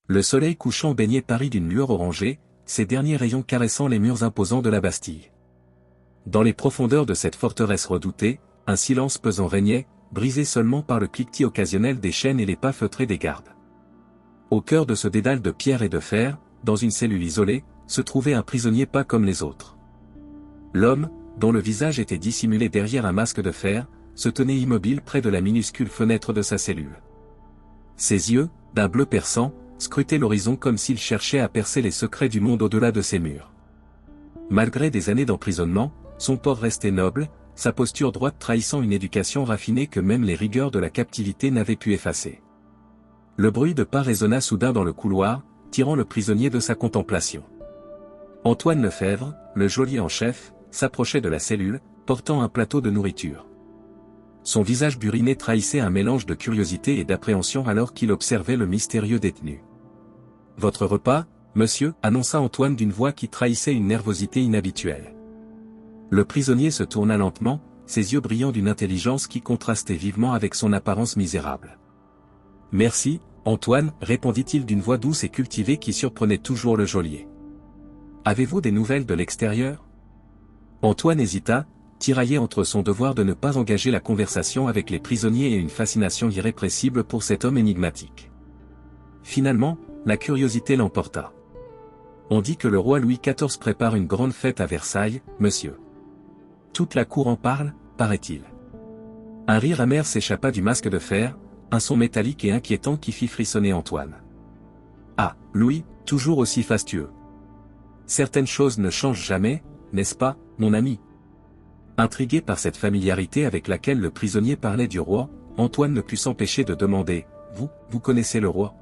Le soleil couchant baignait Paris d'une lueur orangée, ses derniers rayons caressant les murs imposants de la Bastille. Dans les profondeurs de cette forteresse redoutée, un silence pesant régnait, brisé seulement par le cliquetis occasionnel des chaînes et les pas feutrés des gardes. Au cœur de ce dédale de pierre et de fer, dans une cellule isolée, se trouvait un prisonnier pas comme les autres. L'homme, dont le visage était dissimulé derrière un masque de fer, se tenait immobile près de la minuscule fenêtre de sa cellule. Ses yeux, d'un bleu perçant, scrutaient l'horizon comme s'il cherchait à percer les secrets du monde au-delà de ses murs. Malgré des années d'emprisonnement, son port restait noble, sa posture droite trahissant une éducation raffinée que même les rigueurs de la captivité n'avaient pu effacer. Le bruit de pas résonna soudain dans le couloir, tirant le prisonnier de sa contemplation. Antoine Lefebvre, le geôlier en chef, s'approchait de la cellule, portant un plateau de nourriture. Son visage buriné trahissait un mélange de curiosité et d'appréhension alors qu'il observait le mystérieux détenu. « Votre repas, monsieur » annonça Antoine d'une voix qui trahissait une nervosité inhabituelle. Le prisonnier se tourna lentement, ses yeux brillant d'une intelligence qui contrastait vivement avec son apparence misérable. « Merci, Antoine » répondit-il d'une voix douce et cultivée qui surprenait toujours le geôlier. « Avez-vous des nouvelles de l'extérieur » Antoine hésita, tiraillé entre son devoir de ne pas engager la conversation avec les prisonniers et une fascination irrépressible pour cet homme énigmatique. Finalement, la curiosité l'emporta. « On dit que le roi Louis XIV prépare une grande fête à Versailles, monsieur. Toute la cour en parle, paraît-il. » Un rire amer s'échappa du masque de fer, un son métallique et inquiétant qui fit frissonner Antoine. « Ah, Louis, toujours aussi fastueux. Certaines choses ne changent jamais, n'est-ce pas, mon ami ?» Intrigué par cette familiarité avec laquelle le prisonnier parlait du roi, Antoine ne put s'empêcher de demander « Vous connaissez le roi ?»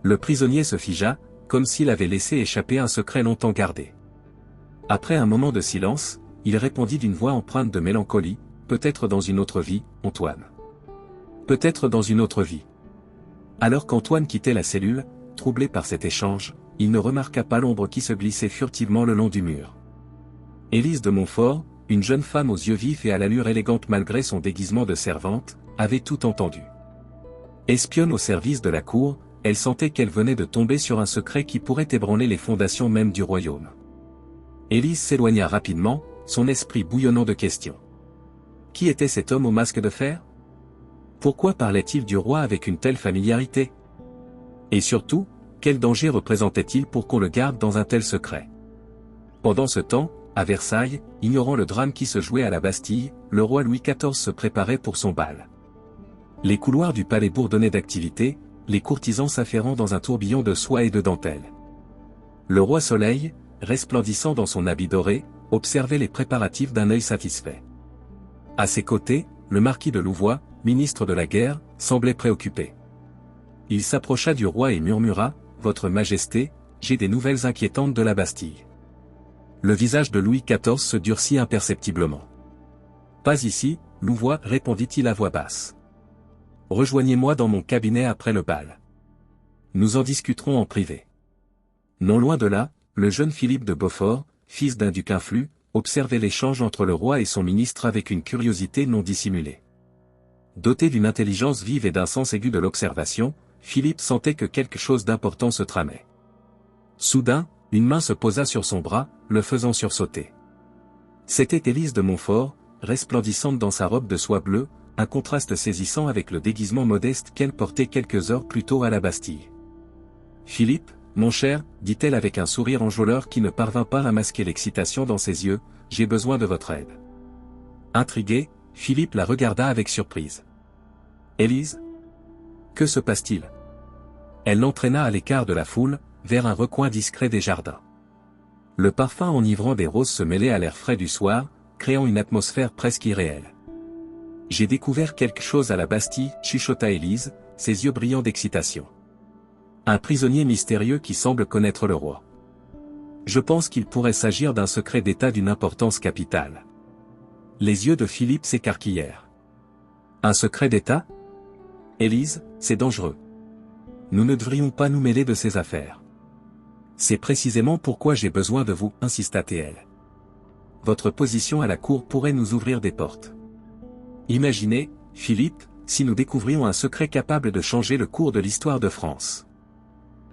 Le prisonnier se figea, comme s'il avait laissé échapper un secret longtemps gardé. Après un moment de silence, il répondit d'une voix empreinte de mélancolie, « Peut-être dans une autre vie, Antoine. Peut-être dans une autre vie. » Alors qu'Antoine quittait la cellule, troublé par cet échange, il ne remarqua pas l'ombre qui se glissait furtivement le long du mur. Élise de Montfort, une jeune femme aux yeux vifs et à l'allure élégante malgré son déguisement de servante, avait tout entendu. Espionne au service de la cour, elle sentait qu'elle venait de tomber sur un secret qui pourrait ébranler les fondations même du royaume. Élise s'éloigna rapidement, son esprit bouillonnant de questions. Qui était cet homme au masque de fer? Pourquoi parlait-il du roi avec une telle familiarité? Et surtout, quel danger représentait-il pour qu'on le garde dans un tel secret? Pendant ce temps, à Versailles, ignorant le drame qui se jouait à la Bastille, le roi Louis XIV se préparait pour son bal. Les couloirs du palais bourdonnaient d'activité, les courtisans s'affairant dans un tourbillon de soie et de dentelle. Le roi Soleil, resplendissant dans son habit doré, observait les préparatifs d'un œil satisfait. À ses côtés, le marquis de Louvois, ministre de la guerre, semblait préoccupé. Il s'approcha du roi et murmura « Votre Majesté, j'ai des nouvelles inquiétantes de la Bastille. » Le visage de Louis XIV se durcit imperceptiblement. « Pas ici, Louvois, répondit-il à voix basse. Rejoignez-moi dans mon cabinet après le bal. Nous en discuterons en privé. » Non loin de là, le jeune Philippe de Beaufort, fils d'un duc influ, observait l'échange entre le roi et son ministre avec une curiosité non dissimulée. Doté d'une intelligence vive et d'un sens aigu de l'observation, Philippe sentait que quelque chose d'important se tramait. Soudain, une main se posa sur son bras, le faisant sursauter. C'était Élise de Montfort, resplendissante dans sa robe de soie bleue, un contraste saisissant avec le déguisement modeste qu'elle portait quelques heures plus tôt à la Bastille. « Philippe, mon cher, dit-elle avec un sourire enjôleur qui ne parvint pas à masquer l'excitation dans ses yeux, j'ai besoin de votre aide. » Intrigué, Philippe la regarda avec surprise. « Élise ? Que se passe-t-il » Elle l'entraîna à l'écart de la foule, vers un recoin discret des jardins. Le parfum enivrant des roses se mêlait à l'air frais du soir, créant une atmosphère presque irréelle. « J'ai découvert quelque chose à la Bastille, chuchota Élise, ses yeux brillants d'excitation. Un prisonnier mystérieux qui semble connaître le roi. Je pense qu'il pourrait s'agir d'un secret d'État d'une importance capitale. » Les yeux de Philippe s'écarquillèrent. « Un secret d'État ? Élise, c'est dangereux. Nous ne devrions pas nous mêler de ces affaires. » C'est précisément pourquoi j'ai besoin de vous, insista-t-elle. Votre position à la cour pourrait nous ouvrir des portes. Imaginez, Philippe, si nous découvrions un secret capable de changer le cours de l'histoire de France.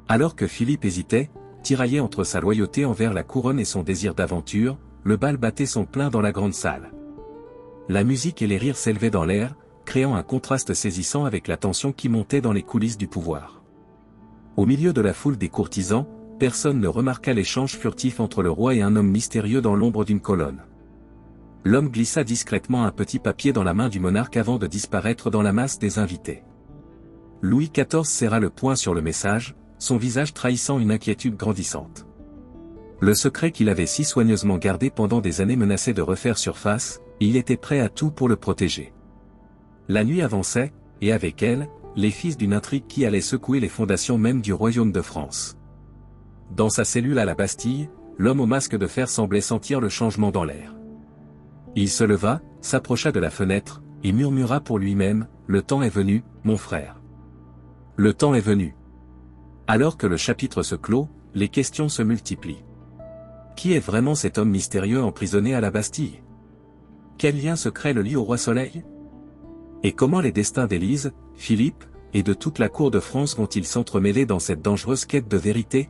Alors que Philippe hésitait, tiraillé entre sa loyauté envers la couronne et son désir d'aventure, le bal battait son plein dans la grande salle. La musique et les rires s'élevaient dans l'air, créant un contraste saisissant avec la tension qui montait dans les coulisses du pouvoir. Au milieu de la foule des courtisans, personne ne remarqua l'échange furtif entre le roi et un homme mystérieux dans l'ombre d'une colonne. L'homme glissa discrètement un petit papier dans la main du monarque avant de disparaître dans la masse des invités. Louis XIV serra le poing sur le message, son visage trahissant une inquiétude grandissante. Le secret qu'il avait si soigneusement gardé pendant des années menaçait de refaire surface, et il était prêt à tout pour le protéger. La nuit avançait, et avec elle, les fils d'une intrigue qui allait secouer les fondations même du royaume de France. Dans sa cellule à la Bastille, l'homme au masque de fer semblait sentir le changement dans l'air. Il se leva, s'approcha de la fenêtre, et murmura pour lui-même, « Le temps est venu, mon frère. Le temps est venu. » Alors que le chapitre se clôt, les questions se multiplient. Qui est vraiment cet homme mystérieux emprisonné à la Bastille? Quel lien secret le lie au roi Soleil? Et comment les destins d'Élise, Philippe, et de toute la cour de France vont-ils s'entremêler dans cette dangereuse quête de vérité?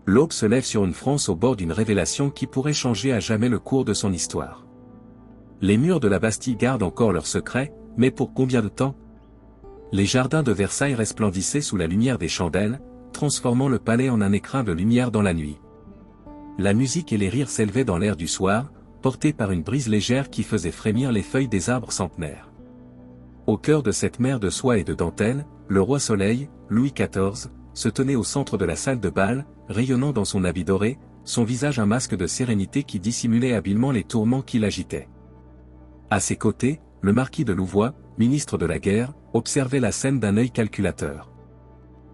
L'aube se lève sur une France au bord d'une révélation qui pourrait changer à jamais le cours de son histoire. Les murs de la Bastille gardent encore leurs secrets, mais pour combien de temps? Les jardins de Versailles resplendissaient sous la lumière des chandelles, transformant le palais en un écrin de lumière dans la nuit. La musique et les rires s'élevaient dans l'air du soir, portés par une brise légère qui faisait frémir les feuilles des arbres centenaires. Au cœur de cette mer de soie et de dentelle, le roi Soleil, Louis XIV, se tenait au centre de la salle de bal, rayonnant dans son habit doré, son visage un masque de sérénité qui dissimulait habilement les tourments qui l'agitaient. À ses côtés, le marquis de Louvois, ministre de la guerre, observait la scène d'un œil calculateur.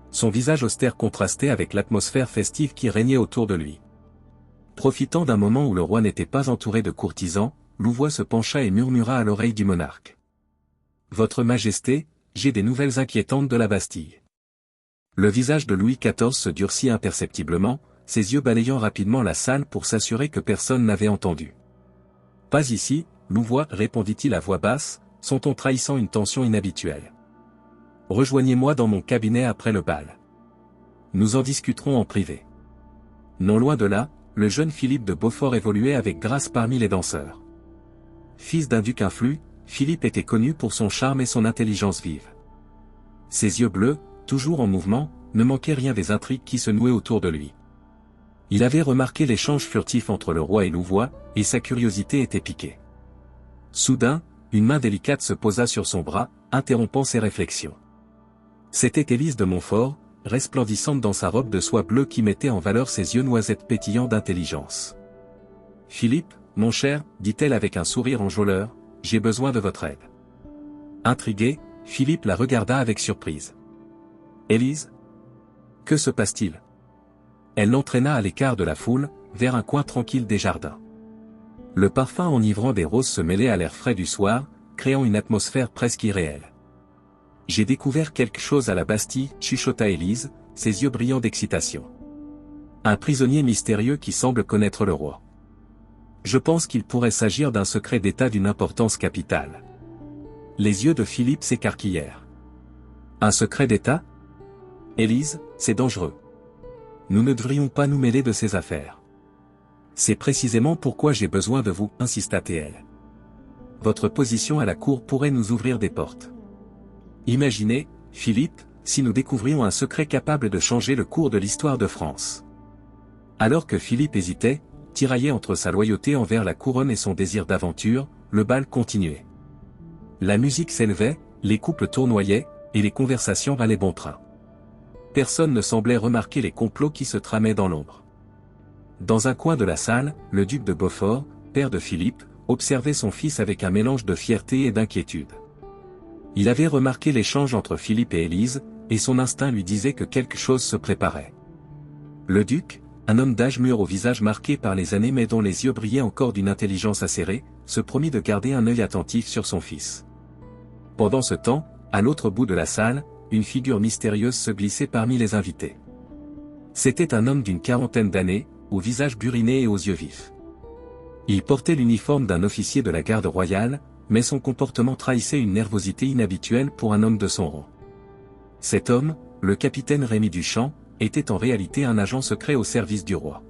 Son visage austère contrastait avec l'atmosphère festive qui régnait autour de lui. Profitant d'un moment où le roi n'était pas entouré de courtisans, Louvois se pencha et murmura à l'oreille du monarque. « Votre Majesté, j'ai des nouvelles inquiétantes de la Bastille. » Le visage de Louis XIV se durcit imperceptiblement, ses yeux balayant rapidement la salle pour s'assurer que personne n'avait entendu. « Pas ici, Louvois, répondit-il à voix basse, son ton trahissant une tension inhabituelle. « Rejoignez-moi dans mon cabinet après le bal. Nous en discuterons en privé. » Non loin de là, le jeune Philippe de Beaufort évoluait avec grâce parmi les danseurs. Fils d'un duc influ, Philippe était connu pour son charme et son intelligence vive. Ses yeux bleus, toujours en mouvement, ne manquaient rien des intrigues qui se nouaient autour de lui. Il avait remarqué l'échange furtif entre le roi et Louvois, et sa curiosité était piquée. Soudain, une main délicate se posa sur son bras, interrompant ses réflexions. C'était Élise de Montfort, resplendissante dans sa robe de soie bleue qui mettait en valeur ses yeux noisettes pétillants d'intelligence. « Philippe, mon cher, dit-elle avec un sourire enjôleur, j'ai besoin de votre aide. » Intrigué, Philippe la regarda avec surprise. « Élise? Que se passe-t-il » Elle l'entraîna à l'écart de la foule, vers un coin tranquille des jardins. Le parfum enivrant des roses se mêlait à l'air frais du soir, créant une atmosphère presque irréelle. « J'ai découvert quelque chose à la Bastille, chuchota Élise, ses yeux brillants d'excitation. Un prisonnier mystérieux qui semble connaître le roi. Je pense qu'il pourrait s'agir d'un secret d'État d'une importance capitale. » Les yeux de Philippe s'écarquillèrent. « Un secret d'État ? Élise, c'est dangereux. Nous ne devrions pas nous mêler de ces affaires. C'est précisément pourquoi j'ai besoin de vous, insista-t-elle. Votre position à la cour pourrait nous ouvrir des portes. Imaginez, Philippe, si nous découvrions un secret capable de changer le cours de l'histoire de France. » Alors que Philippe hésitait, tiraillé entre sa loyauté envers la couronne et son désir d'aventure, le bal continuait. La musique s'élevait, les couples tournoyaient, et les conversations allaient bon train. Personne ne semblait remarquer les complots qui se tramaient dans l'ombre. Dans un coin de la salle, le duc de Beaufort, père de Philippe, observait son fils avec un mélange de fierté et d'inquiétude. Il avait remarqué l'échange entre Philippe et Élise, et son instinct lui disait que quelque chose se préparait. Le duc, un homme d'âge mûr au visage marqué par les années mais dont les yeux brillaient encore d'une intelligence acérée, se promit de garder un œil attentif sur son fils. Pendant ce temps, à l'autre bout de la salle, une figure mystérieuse se glissait parmi les invités. C'était un homme d'une quarantaine d'années, au visage buriné et aux yeux vifs. Il portait l'uniforme d'un officier de la garde royale, mais son comportement trahissait une nervosité inhabituelle pour un homme de son rang. Cet homme, le capitaine Rémy Duchamp, était en réalité un agent secret au service du roi.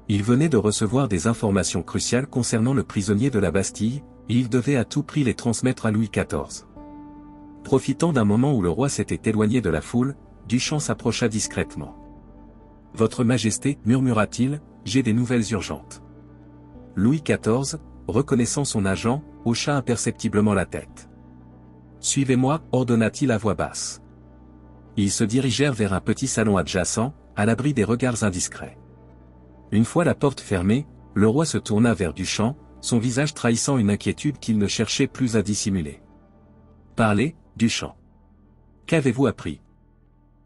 Il venait de recevoir des informations cruciales concernant le prisonnier de la Bastille, et il devait à tout prix les transmettre à Louis XIV. Profitant d'un moment où le roi s'était éloigné de la foule, Duchamp s'approcha discrètement. « Votre Majesté, murmura-t-il, j'ai des nouvelles urgentes. » Louis XIV, reconnaissant son agent, hocha imperceptiblement la tête. « Suivez-moi, ordonna-t-il à voix basse. » Ils se dirigèrent vers un petit salon adjacent, à l'abri des regards indiscrets. Une fois la porte fermée, le roi se tourna vers Duchamp, son visage trahissant une inquiétude qu'il ne cherchait plus à dissimuler. « Parlez, Duchamp. Qu'avez-vous appris ?»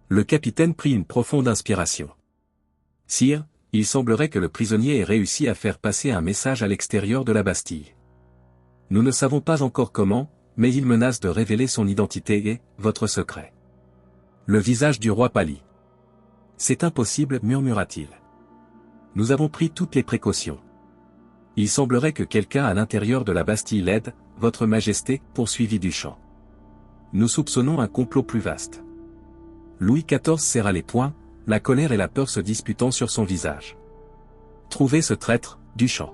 Le capitaine prit une profonde inspiration. « Sire, il semblerait que le prisonnier ait réussi à faire passer un message à l'extérieur de la Bastille. Nous ne savons pas encore comment, mais il menace de révéler son identité et votre secret. » Le visage du roi pâlit. « C'est impossible, murmura-t-il. Nous avons pris toutes les précautions. Il semblerait que quelqu'un à l'intérieur de la Bastille l'aide, votre Majesté, poursuivit Duchamp. Nous soupçonnons un complot plus vaste. » Louis XIV serra les poings, la colère et la peur se disputant sur son visage. « Trouvez ce traître, Duchamp.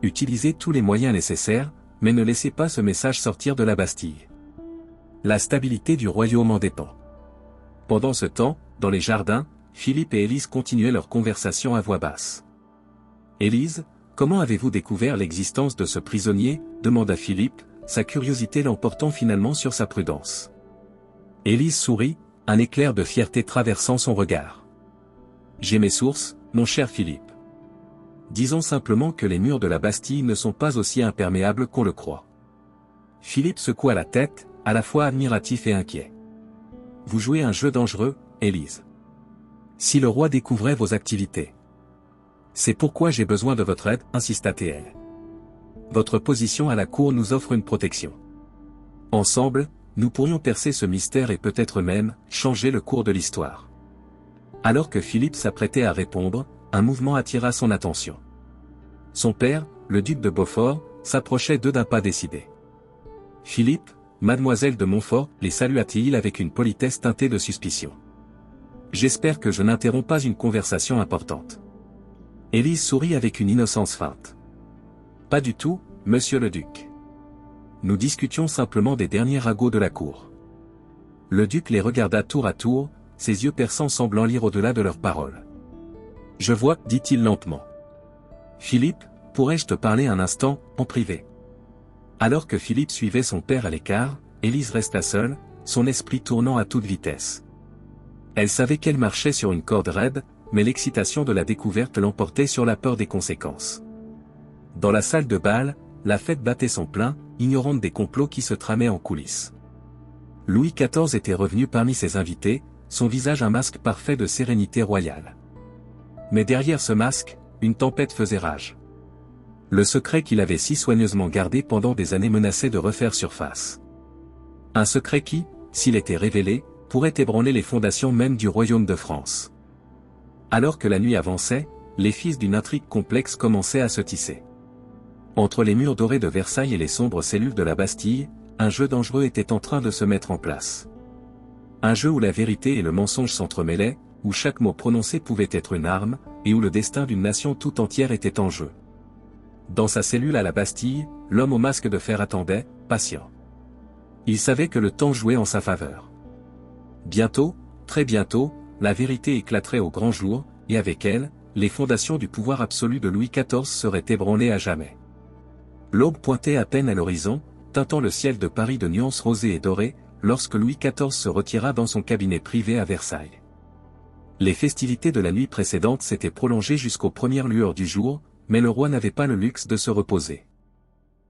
Utilisez tous les moyens nécessaires, mais ne laissez pas ce message sortir de la Bastille. La stabilité du royaume en dépend. » Pendant ce temps, dans les jardins, Philippe et Élise continuaient leur conversation à voix basse. « Élise, comment avez-vous découvert l'existence de ce prisonnier ?» demanda Philippe, sa curiosité l'emportant finalement sur sa prudence. Élise sourit, un éclair de fierté traversant son regard. « J'ai mes sources, mon cher Philippe. Disons simplement que les murs de la Bastille ne sont pas aussi imperméables qu'on le croit. » Philippe secoua la tête, à la fois admiratif et inquiet. « Vous jouez un jeu dangereux, Élise. Si le roi découvrait vos activités. C'est pourquoi j'ai besoin de votre aide, insista-t-elle. Votre position à la cour nous offre une protection. Ensemble, nous pourrions percer ce mystère et peut-être même, changer le cours de l'histoire. » Alors que Philippe s'apprêtait à répondre, un mouvement attira son attention. Son père, le duc de Beaufort, s'approchait d'eux d'un pas décidé. « Philippe, mademoiselle de Montfort, les salua-t-il avec une politesse teintée de suspicion. J'espère que je n'interromps pas une conversation importante. » Élise sourit avec une innocence feinte. « Pas du tout, monsieur le duc. Nous discutions simplement des derniers ragots de la cour. » Le duc les regarda tour à tour, ses yeux perçants semblant lire au-delà de leurs paroles. « Je vois, dit-il lentement. Philippe, pourrais-je te parler un instant, en privé ?» Alors que Philippe suivait son père à l'écart, Élise resta seule, son esprit tournant à toute vitesse. Elle savait qu'elle marchait sur une corde raide, mais l'excitation de la découverte l'emportait sur la peur des conséquences. Dans la salle de bal, la fête battait son plein, ignorante des complots qui se tramaient en coulisses. Louis XIV était revenu parmi ses invités, son visage un masque parfait de sérénité royale. Mais derrière ce masque, une tempête faisait rage. Le secret qu'il avait si soigneusement gardé pendant des années menaçait de refaire surface. Un secret qui, s'il était révélé, pourrait ébranler les fondations même du royaume de France. Alors que la nuit avançait, les fils d'une intrigue complexe commençaient à se tisser. Entre les murs dorés de Versailles et les sombres cellules de la Bastille, un jeu dangereux était en train de se mettre en place. Un jeu où la vérité et le mensonge s'entremêlaient, où chaque mot prononcé pouvait être une arme, et où le destin d'une nation tout entière était en jeu. Dans sa cellule à la Bastille, l'homme au masque de fer attendait, patient. Il savait que le temps jouait en sa faveur. Bientôt, très bientôt, la vérité éclaterait au grand jour, et avec elle, les fondations du pouvoir absolu de Louis XIV seraient ébranlées à jamais. L'aube pointait à peine à l'horizon, teintant le ciel de Paris de nuances rosées et dorées, lorsque Louis XIV se retira dans son cabinet privé à Versailles. Les festivités de la nuit précédente s'étaient prolongées jusqu'aux premières lueurs du jour, mais le roi n'avait pas le luxe de se reposer.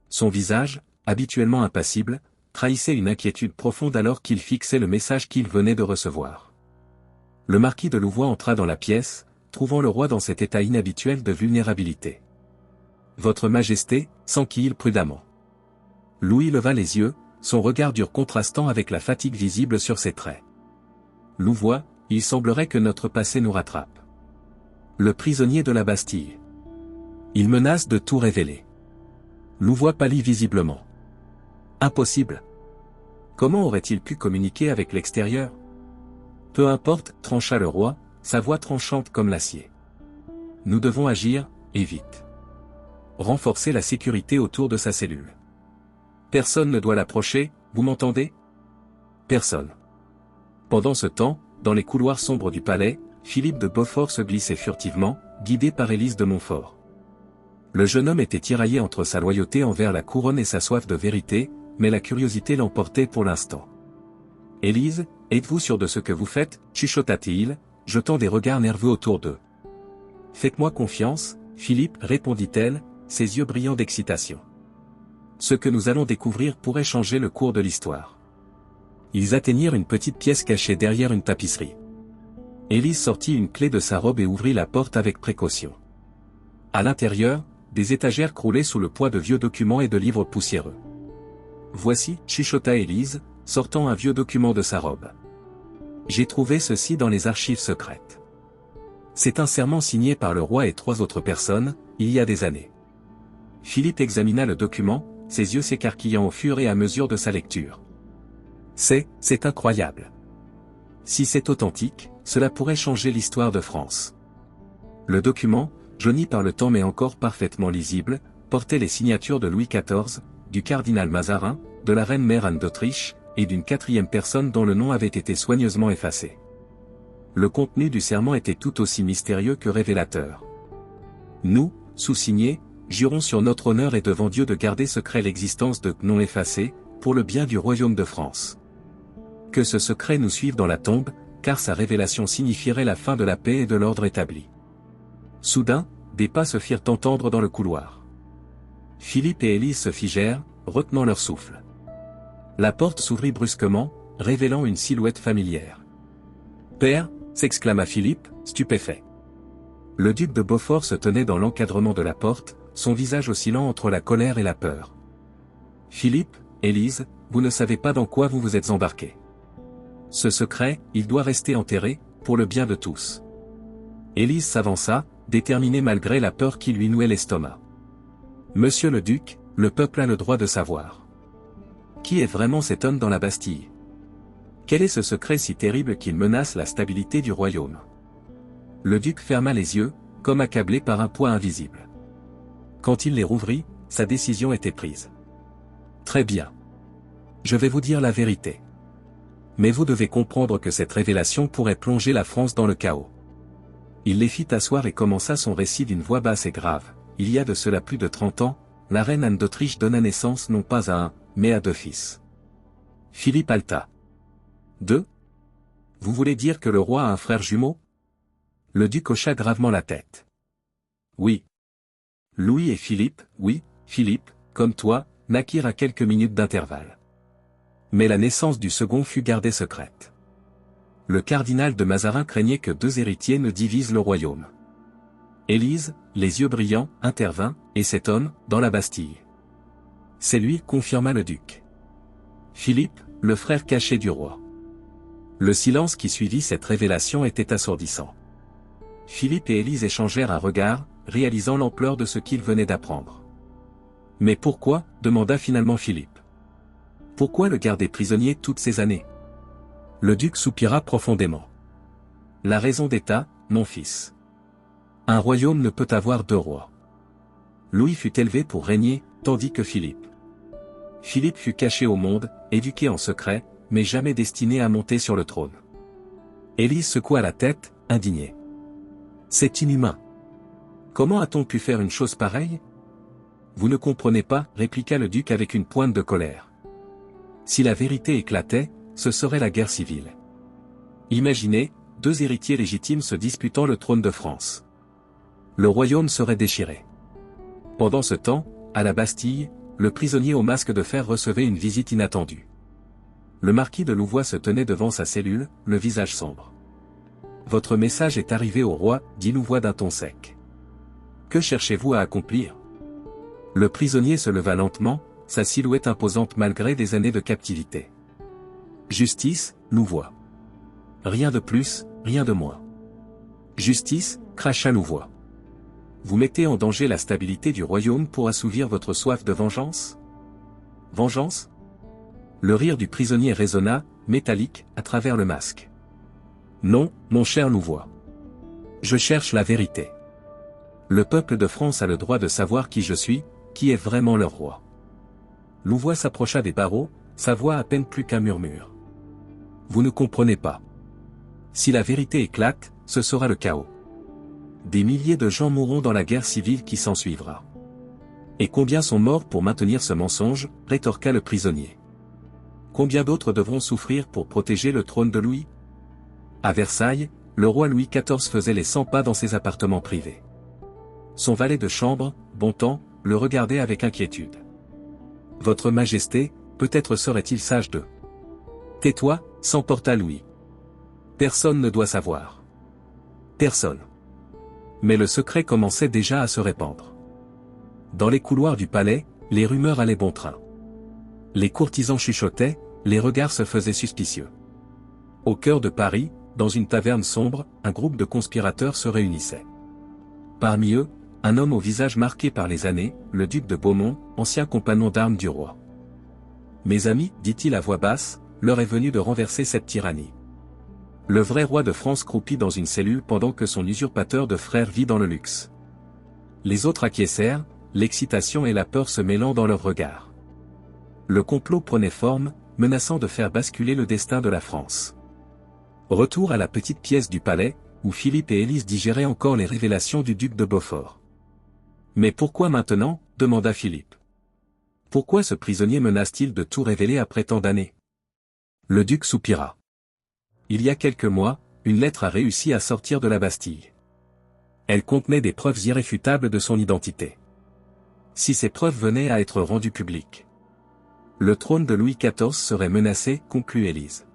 Son visage, habituellement impassible, trahissait une inquiétude profonde alors qu'il fixait le message qu'il venait de recevoir. Le marquis de Louvois entra dans la pièce, trouvant le roi dans cet état inhabituel de vulnérabilité. « Votre Majesté » s'enquit-il prudemment. Louis leva les yeux, son regard dur contrastant avec la fatigue visible sur ses traits. « Louvois, il semblerait que notre passé nous rattrape. Le prisonnier de la Bastille. Il menace de tout révéler. » Louvois pâlit visiblement. « Impossible. Comment aurait-il pu communiquer avec l'extérieur ? Peu importe, trancha le roi, sa voix tranchante comme l'acier. Nous devons agir, et vite. Renforcer la sécurité autour de sa cellule. Personne ne doit l'approcher, vous m'entendez? Personne. Pendant ce temps, dans les couloirs sombres du palais, Philippe de Beaufort se glissait furtivement, guidé par Élise de Montfort. Le jeune homme était tiraillé entre sa loyauté envers la couronne et sa soif de vérité, mais la curiosité l'emportait pour l'instant. « Élise, êtes-vous sûr de ce que vous faites » chuchota-t-il, jetant des regards nerveux autour d'eux. « Faites-moi confiance, Philippe, répondit-elle, ses yeux brillants d'excitation. Ce que nous allons découvrir pourrait changer le cours de l'histoire. » Ils atteignirent une petite pièce cachée derrière une tapisserie. Élise sortit une clé de sa robe et ouvrit la porte avec précaution. À l'intérieur, des étagères croulaient sous le poids de vieux documents et de livres poussiéreux. « Voici, chuchota Élise, sortant un vieux document de sa robe. J'ai trouvé ceci dans les archives secrètes. C'est un serment signé par le roi et 3 autres personnes, il y a des années. » Philippe examina le document, ses yeux s'écarquillant au fur et à mesure de sa lecture. C'est incroyable. Si c'est authentique, cela pourrait changer l'histoire de France. Le document, jauni par le temps mais encore parfaitement lisible, portait les signatures de Louis XIV, du cardinal Mazarin, de la reine mère Anne d'Autriche, et d'une 4e personne dont le nom avait été soigneusement effacé. Le contenu du serment était tout aussi mystérieux que révélateur. Nous, sous-signés, jurons sur notre honneur et devant Dieu de garder secret l'existence de noms effacés, pour le bien du royaume de France. Que ce secret nous suive dans la tombe, car sa révélation signifierait la fin de la paix et de l'ordre établi. Soudain, des pas se firent entendre dans le couloir. Philippe et Élise se figèrent, retenant leur souffle. La porte s'ouvrit brusquement, révélant une silhouette familière. « Père » s'exclama Philippe, stupéfait. Le duc de Beaufort se tenait dans l'encadrement de la porte, son visage oscillant entre la colère et la peur. « Philippe, Élise, vous ne savez pas dans quoi vous vous êtes embarqués. Ce secret, il doit rester enterré, pour le bien de tous. » Élise s'avança, déterminée malgré la peur qui lui nouait l'estomac. « Monsieur le duc, le peuple a le droit de savoir. Qui est vraiment cet homme dans la Bastille? Quel est ce secret si terrible qu'il menace la stabilité du royaume ?» Le duc ferma les yeux, comme accablé par un poids invisible. Quand il les rouvrit, sa décision était prise. « Très bien. Je vais vous dire la vérité. Mais vous devez comprendre que cette révélation pourrait plonger la France dans le chaos. » Il les fit asseoir et commença son récit d'une voix basse et grave. Il y a de cela plus de 30 ans, la reine Anne d'Autriche donna naissance non pas à un, mais à 2 fils. Philippe halta. 2 ? Vous voulez dire que le roi a un frère jumeau? Le duc hocha gravement la tête. Oui. Louis et Philippe, oui, Philippe, comme toi, naquirent à quelques minutes d'intervalle. Mais la naissance du second fut gardée secrète. Le cardinal de Mazarin craignait que 2 héritiers ne divisent le royaume. Élise, les yeux brillants, intervint, et cet homme, dans la Bastille. C'est lui, confirma le duc. Philippe, le frère caché du roi. Le silence qui suivit cette révélation était assourdissant. Philippe et Élise échangèrent un regard, réalisant l'ampleur de ce qu'ils venaient d'apprendre. Mais pourquoi, demanda finalement Philippe. Pourquoi le garder prisonnier toutes ces années? Le duc soupira profondément. La raison d'État, mon fils. Un royaume ne peut avoir 2 rois. Louis fut élevé pour régner, tandis que Philippe. Philippe fut caché au monde, éduqué en secret, mais jamais destiné à monter sur le trône. Élise secoua la tête, indignée. C'est inhumain. Comment a-t-on pu faire une chose pareille? Vous ne comprenez pas, répliqua le duc avec une pointe de colère. Si la vérité éclatait, ce serait la guerre civile. Imaginez, 2 héritiers légitimes se disputant le trône de France. Le royaume serait déchiré. Pendant ce temps, à la Bastille, le prisonnier au masque de fer recevait une visite inattendue. Le marquis de Louvois se tenait devant sa cellule, le visage sombre. « Votre message est arrivé au roi, dit Louvois d'un ton sec. Que cherchez-vous à accomplir ?» Le prisonnier se leva lentement, sa silhouette imposante malgré des années de captivité. « Justice, Louvois. Rien de plus, rien de moins. »« Justice » cracha Louvois. « Vous mettez en danger la stabilité du royaume pour assouvir votre soif de vengeance? Vengeance ?» Le rire du prisonnier résonna, métallique, à travers le masque. « Non, mon cher Louvois. Je cherche la vérité. Le peuple de France a le droit de savoir qui je suis, qui est vraiment leur roi. Louvois s'approcha des barreaux, sa voix à peine plus qu'un murmure. Vous ne comprenez pas. Si la vérité éclate, ce sera le chaos. Des milliers de gens mourront dans la guerre civile qui s'ensuivra. Et combien sont morts pour maintenir ce mensonge, rétorqua le prisonnier. Combien d'autres devront souffrir pour protéger le trône de Louis? À Versailles, le roi Louis XIV faisait les 100 pas dans ses appartements privés. Son valet de chambre, Bontemps, le regardait avec inquiétude. Votre Majesté, peut-être serait-il sage de... Tais-toi, s'emporta Louis. Personne ne doit savoir. Personne. Mais le secret commençait déjà à se répandre. Dans les couloirs du palais, les rumeurs allaient bon train. Les courtisans chuchotaient, les regards se faisaient suspicieux. Au cœur de Paris, dans une taverne sombre, un groupe de conspirateurs se réunissait. Parmi eux, un homme au visage marqué par les années, le duc de Beaumont, ancien compagnon d'armes du roi. Mes amis, dit-il à voix basse, l'heure est venue de renverser cette tyrannie. Le vrai roi de France croupit dans une cellule pendant que son usurpateur de frère vit dans le luxe. Les autres acquiescèrent, l'excitation et la peur se mêlant dans leurs regards. Le complot prenait forme, menaçant de faire basculer le destin de la France. Retour à la petite pièce du palais, où Philippe et Élise digéraient encore les révélations du duc de Beaufort. Mais pourquoi maintenant, demanda Philippe. Pourquoi ce prisonnier menace-t-il de tout révéler après tant d'années? Le duc soupira. Il y a quelques mois, une lettre a réussi à sortir de la Bastille. Elle contenait des preuves irréfutables de son identité. Si ces preuves venaient à être rendues publiques, le trône de Louis XIV serait menacé, conclut Élise.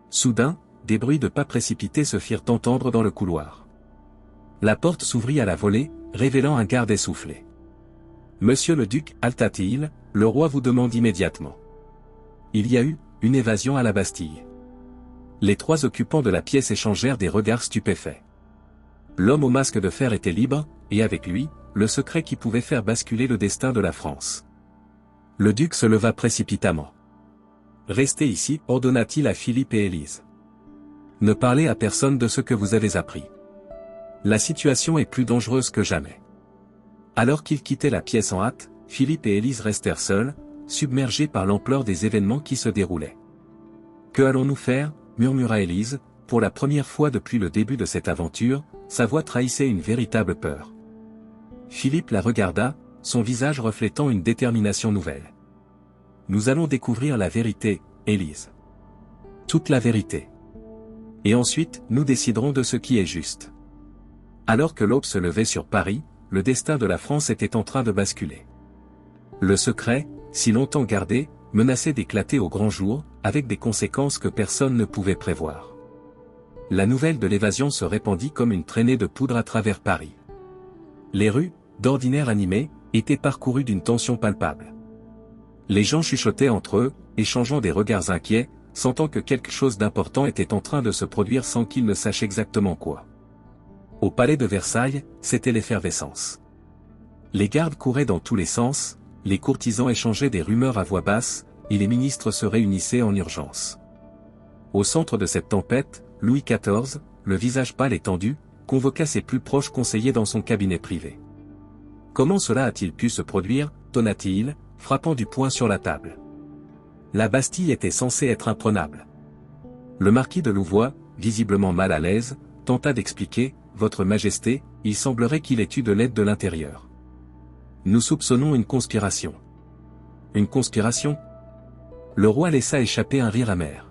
Soudain, des bruits de pas précipités se firent entendre dans le couloir. La porte s'ouvrit à la volée, révélant un garde essoufflé. Monsieur le duc, halta-t-il, le roi vous demande immédiatement. Il y a eu une évasion à la Bastille. Les 3 occupants de la pièce échangèrent des regards stupéfaits. L'homme au masque de fer était libre, et avec lui, le secret qui pouvait faire basculer le destin de la France. Le duc se leva précipitamment. Restez ici, ordonna-t-il à Philippe et Élise. Ne parlez à personne de ce que vous avez appris. La situation est plus dangereuse que jamais. Alors qu'ils quittaient la pièce en hâte, Philippe et Élise restèrent seuls, submergés par l'ampleur des événements qui se déroulaient. Que allons-nous faire, murmura Élise, pour la première fois depuis le début de cette aventure, sa voix trahissait une véritable peur. Philippe la regarda, son visage reflétant une détermination nouvelle. Nous allons découvrir la vérité, Élise. Toute la vérité. Et ensuite, nous déciderons de ce qui est juste. Alors que l'aube se levait sur Paris, le destin de la France était en train de basculer. Le secret, si longtemps gardé, menaçait d'éclater au grand jour, avec des conséquences que personne ne pouvait prévoir. La nouvelle de l'évasion se répandit comme une traînée de poudre à travers Paris. Les rues, d'ordinaire animées, étaient parcourues d'une tension palpable. Les gens chuchotaient entre eux, échangeant des regards inquiets, sentant que quelque chose d'important était en train de se produire sans qu'ils ne sachent exactement quoi. Au palais de Versailles, c'était l'effervescence. Les gardes couraient dans tous les sens, les courtisans échangeaient des rumeurs à voix basse, et les ministres se réunissaient en urgence. Au centre de cette tempête, Louis XIV, le visage pâle et tendu, convoqua ses plus proches conseillers dans son cabinet privé. Comment cela a-t-il pu se produire, tonna-t-il, frappant du poing sur la table. La Bastille était censée être imprenable. Le marquis de Louvois, visiblement mal à l'aise, tenta d'expliquer, « Votre Majesté, il semblerait qu'il ait eu de l'aide de l'intérieur. Nous soupçonnons une conspiration. » Une conspiration? Le roi laissa échapper un rire amer.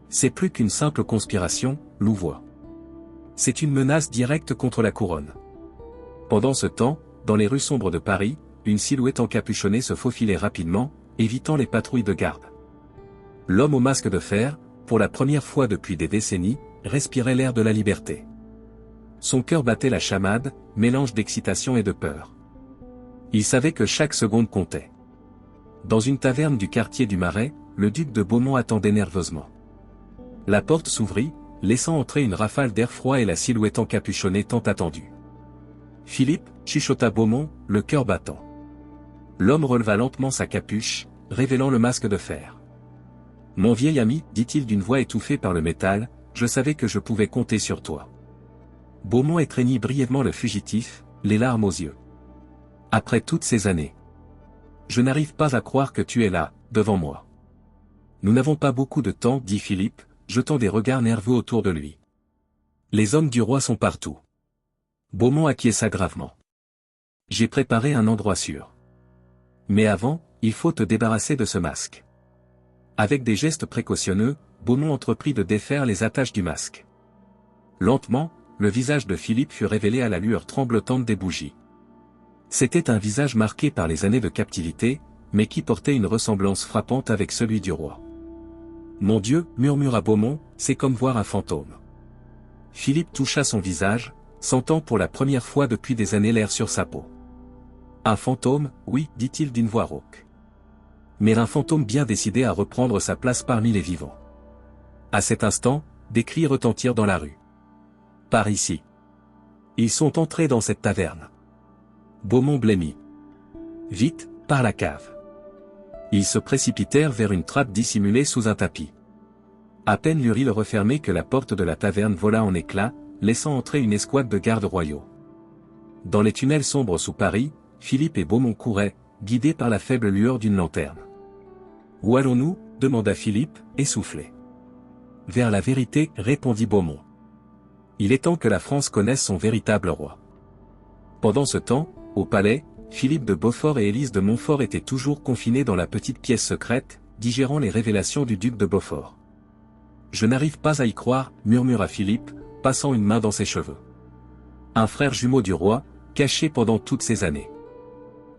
C'est plus qu'une simple conspiration, Louvois. C'est une menace directe contre la couronne. Pendant ce temps, dans les rues sombres de Paris, une silhouette encapuchonnée se faufilait rapidement, évitant les patrouilles de garde. L'homme au masque de fer, pour la première fois depuis des décennies, respirait l'air de la liberté. Son cœur battait la chamade, mélange d'excitation et de peur. Il savait que chaque seconde comptait. Dans une taverne du quartier du Marais, le duc de Beaumont attendait nerveusement. La porte s'ouvrit, laissant entrer une rafale d'air froid et la silhouette encapuchonnée tant attendue. Philippe, chuchota Beaumont, le cœur battant. L'homme releva lentement sa capuche, révélant le masque de fer. « Mon vieil ami, dit-il d'une voix étouffée par le métal, je savais que je pouvais compter sur toi. Beaumont étreignit brièvement le fugitif, les larmes aux yeux. Après toutes ces années. Je n'arrive pas à croire que tu es là, devant moi. Nous n'avons pas beaucoup de temps, dit Philippe, jetant des regards nerveux autour de lui. Les hommes du roi sont partout. Beaumont acquiesça gravement. J'ai préparé un endroit sûr. Mais avant, il faut te débarrasser de ce masque. Avec des gestes précautionneux, Beaumont entreprit de défaire les attaches du masque. Lentement, le visage de Philippe fut révélé à la lueur tremblotante des bougies. C'était un visage marqué par les années de captivité, mais qui portait une ressemblance frappante avec celui du roi. « Mon Dieu, murmura Beaumont, c'est comme voir un fantôme. » Philippe toucha son visage, sentant pour la première fois depuis des années l'air sur sa peau. « Un fantôme, oui, dit-il d'une voix rauque. Mais un fantôme bien décidé à reprendre sa place parmi les vivants. » À cet instant, des cris retentirent dans la rue. « Par ici. Ils sont entrés dans cette taverne. » Beaumont blêmit. « Vite, par la cave. » Ils se précipitèrent vers une trappe dissimulée sous un tapis. À peine l'eut-il refermé que la porte de la taverne vola en éclats, laissant entrer une escouade de gardes royaux. Dans les tunnels sombres sous Paris, Philippe et Beaumont couraient, guidés par la faible lueur d'une lanterne. « Où allons-nous » demanda Philippe, essoufflé. « Vers la vérité, répondit Beaumont. Il est temps que la France connaisse son véritable roi. » Pendant ce temps, au palais, Philippe de Beaufort et Élise de Montfort étaient toujours confinés dans la petite pièce secrète, digérant les révélations du duc de Beaufort. « Je n'arrive pas à y croire, murmura Philippe, passant une main dans ses cheveux. Un frère jumeau du roi, caché pendant toutes ces années.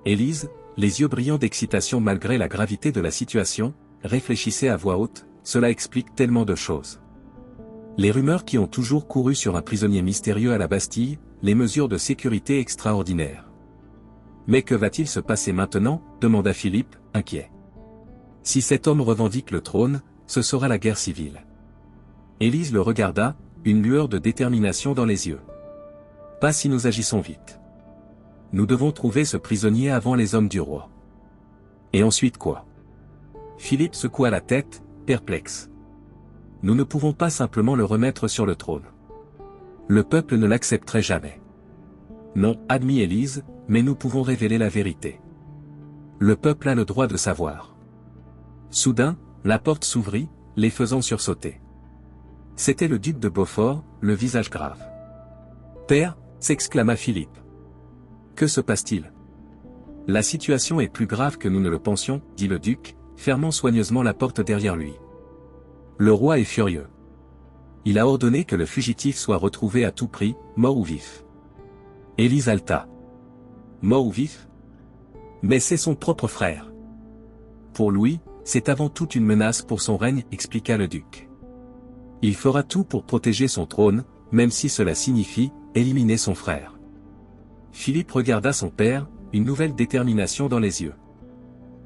Élise, les yeux brillants d'excitation malgré la gravité de la situation, réfléchissait à voix haute, cela explique tellement de choses. Les rumeurs qui ont toujours couru sur un prisonnier mystérieux à la Bastille, les mesures de sécurité extraordinaires. Mais que va-t-il se passer maintenant, demanda Philippe, inquiet. Si cet homme revendique le trône, ce sera la guerre civile. Élise le regarda, une lueur de détermination dans les yeux. Pas si nous agissons vite. Nous devons trouver ce prisonnier avant les hommes du roi. Et ensuite quoi? Philippe secoua la tête, perplexe. Nous ne pouvons pas simplement le remettre sur le trône. Le peuple ne l'accepterait jamais. Non, admit Élise, mais nous pouvons révéler la vérité. Le peuple a le droit de savoir. Soudain, la porte s'ouvrit, les faisant sursauter. C'était le duc de Beaufort, le visage grave. « Père » s'exclama Philippe. « Que se passe-t-il » ? « La situation est plus grave que nous ne le pensions, » dit le duc, fermant soigneusement la porte derrière lui. Le roi est furieux. Il a ordonné que le fugitif soit retrouvé à tout prix, mort ou vif. Élise halta. Mort ou vif? Mais c'est son propre frère. Pour Louis, c'est avant tout une menace pour son règne, expliqua le duc. Il fera tout pour protéger son trône, même si cela signifie éliminer son frère. Philippe regarda son père, une nouvelle détermination dans les yeux.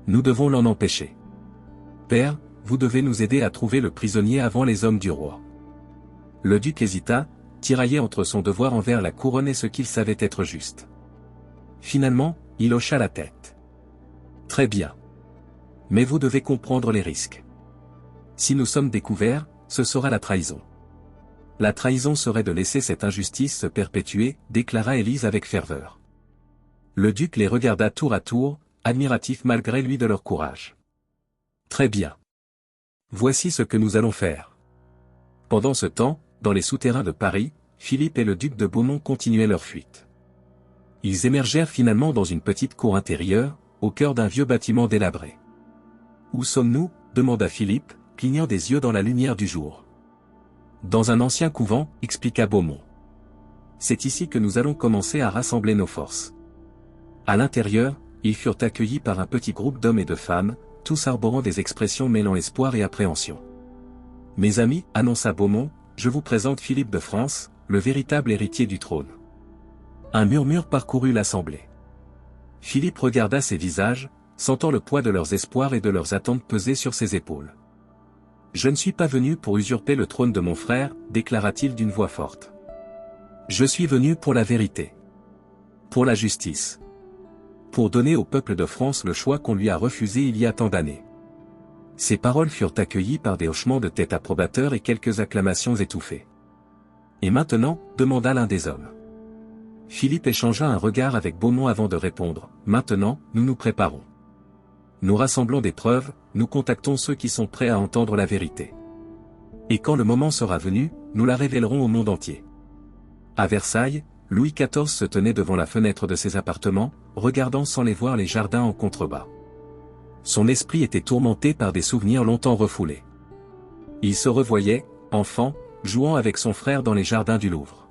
Nous devons l'en empêcher. Père, vous devez nous aider à trouver le prisonnier avant les hommes du roi. Le duc hésita, tiraillé entre son devoir envers la couronne et ce qu'il savait être juste. Finalement, il hocha la tête. Très bien. Mais vous devez comprendre les risques. Si nous sommes découverts, ce sera la trahison. La trahison serait de laisser cette injustice se perpétuer, déclara Élise avec ferveur. Le duc les regarda tour à tour, admiratif malgré lui de leur courage. Très bien. Voici ce que nous allons faire. Pendant ce temps, dans les souterrains de Paris, Philippe et le duc de Beaumont continuaient leur fuite. Ils émergèrent finalement dans une petite cour intérieure, au cœur d'un vieux bâtiment délabré. « Où sommes-nous » demanda Philippe, clignant des yeux dans la lumière du jour. « Dans un ancien couvent » expliqua Beaumont. « C'est ici que nous allons commencer à rassembler nos forces. » À l'intérieur, ils furent accueillis par un petit groupe d'hommes et de femmes, tous arborant des expressions mêlant espoir et appréhension. « Mes amis, annonça Beaumont, je vous présente Philippe de France, le véritable héritier du trône. » Un murmure parcourut l'assemblée. Philippe regarda ces visages, sentant le poids de leurs espoirs et de leurs attentes peser sur ses épaules. « Je ne suis pas venu pour usurper le trône de mon frère, déclara-t-il d'une voix forte. Je suis venu pour la vérité. Pour la justice. Pour donner au peuple de France le choix qu'on lui a refusé il y a tant d'années. Ces paroles furent accueillies par des hochements de tête approbateurs et quelques acclamations étouffées. « Et maintenant ?» demanda l'un des hommes. Philippe échangea un regard avec Beaumont avant de répondre. « Maintenant, nous nous préparons. Nous rassemblons des preuves, nous contactons ceux qui sont prêts à entendre la vérité. Et quand le moment sera venu, nous la révélerons au monde entier. » À Versailles, Louis XIV se tenait devant la fenêtre de ses appartements, regardant sans les voir les jardins en contrebas. Son esprit était tourmenté par des souvenirs longtemps refoulés. Il se revoyait, enfant, jouant avec son frère dans les jardins du Louvre.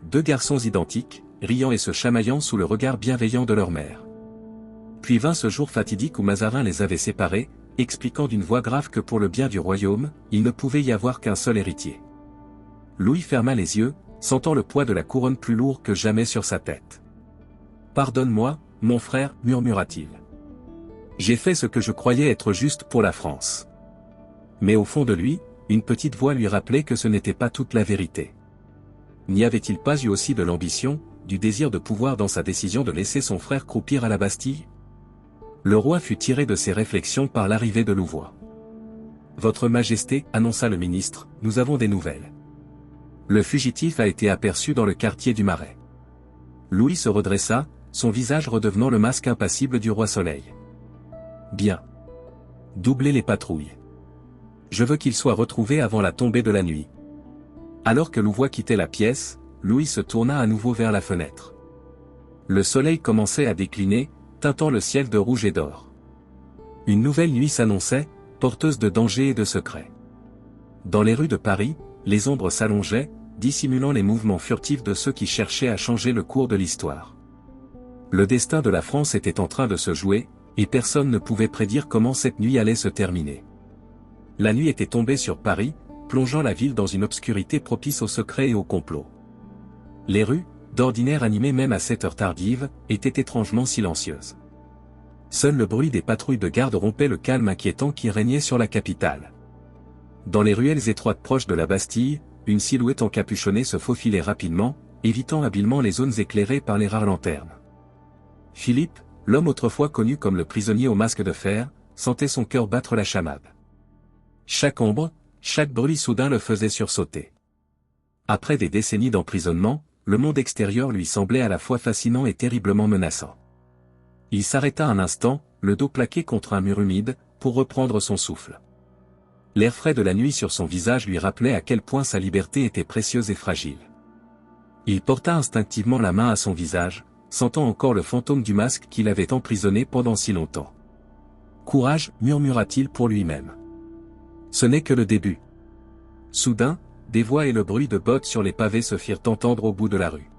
Deux garçons identiques, riant et se chamaillant sous le regard bienveillant de leur mère. Puis vint ce jour fatidique où Mazarin les avait séparés, expliquant d'une voix grave que pour le bien du royaume, il ne pouvait y avoir qu'un seul héritier. Louis ferma les yeux, sentant le poids de la couronne plus lourd que jamais sur sa tête. « Pardonne-moi, mon frère, murmura-t-il. J'ai fait ce que je croyais être juste pour la France. » Mais au fond de lui, une petite voix lui rappelait que ce n'était pas toute la vérité. N'y avait-il pas eu aussi de l'ambition, du désir de pouvoir dans sa décision de laisser son frère croupir à la Bastille? Le roi fut tiré de ses réflexions par l'arrivée de Louvois. « Votre Majesté, annonça le ministre, nous avons des nouvelles. Le fugitif a été aperçu dans le quartier du Marais. » Louis se redressa, son visage redevenant le masque impassible du roi Soleil. « Bien. Doublez les patrouilles. Je veux qu'il soit retrouvé avant la tombée de la nuit. » Alors que Louvois quittait la pièce, Louis se tourna à nouveau vers la fenêtre. Le soleil commençait à décliner, teintant le ciel de rouge et d'or. Une nouvelle nuit s'annonçait, porteuse de dangers et de secrets. Dans les rues de Paris, les ombres s'allongeaient, dissimulant les mouvements furtifs de ceux qui cherchaient à changer le cours de l'histoire. Le destin de la France était en train de se jouer, et personne ne pouvait prédire comment cette nuit allait se terminer. La nuit était tombée sur Paris, plongeant la ville dans une obscurité propice au secret et au complot. Les rues, d'ordinaire animées même à cette heure tardive, étaient étrangement silencieuses. Seul le bruit des patrouilles de garde rompait le calme inquiétant qui régnait sur la capitale. Dans les ruelles étroites proches de la Bastille, une silhouette encapuchonnée se faufilait rapidement, évitant habilement les zones éclairées par les rares lanternes. Philippe, l'homme autrefois connu comme le prisonnier au masque de fer, sentait son cœur battre la chamade. Chaque ombre, chaque bruit soudain le faisait sursauter. Après des décennies d'emprisonnement, le monde extérieur lui semblait à la fois fascinant et terriblement menaçant. Il s'arrêta un instant, le dos plaqué contre un mur humide, pour reprendre son souffle. L'air frais de la nuit sur son visage lui rappelait à quel point sa liberté était précieuse et fragile. Il porta instinctivement la main à son visage, sentant encore le fantôme du masque qui l'avait emprisonné pendant si longtemps. « Courage » murmura-t-il pour lui-même. Ce n'est que le début. Soudain, des voix et le bruit de bottes sur les pavés se firent entendre au bout de la rue.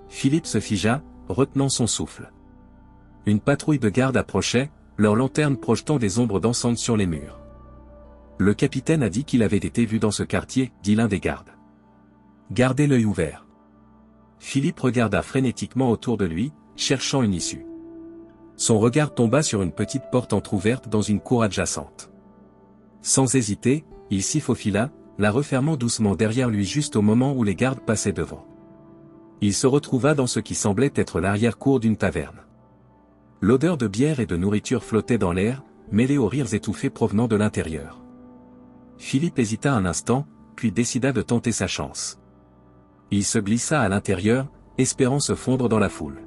Philippe se figea, retenant son souffle. Une patrouille de garde approchait, leurs lanternes projetant des ombres dansantes sur les murs. « Le capitaine a dit qu'il avait été vu dans ce quartier, » dit l'un des gardes. « Gardez l'œil ouvert. » Philippe regarda frénétiquement autour de lui, cherchant une issue. Son regard tomba sur une petite porte entr'ouverte dans une cour adjacente. Sans hésiter, il s'y faufila, la refermant doucement derrière lui juste au moment où les gardes passaient devant. Il se retrouva dans ce qui semblait être l'arrière-cour d'une taverne. L'odeur de bière et de nourriture flottait dans l'air, mêlée aux rires étouffés provenant de l'intérieur. Philippe hésita un instant, puis décida de tenter sa chance. Il se glissa à l'intérieur, espérant se fondre dans la foule.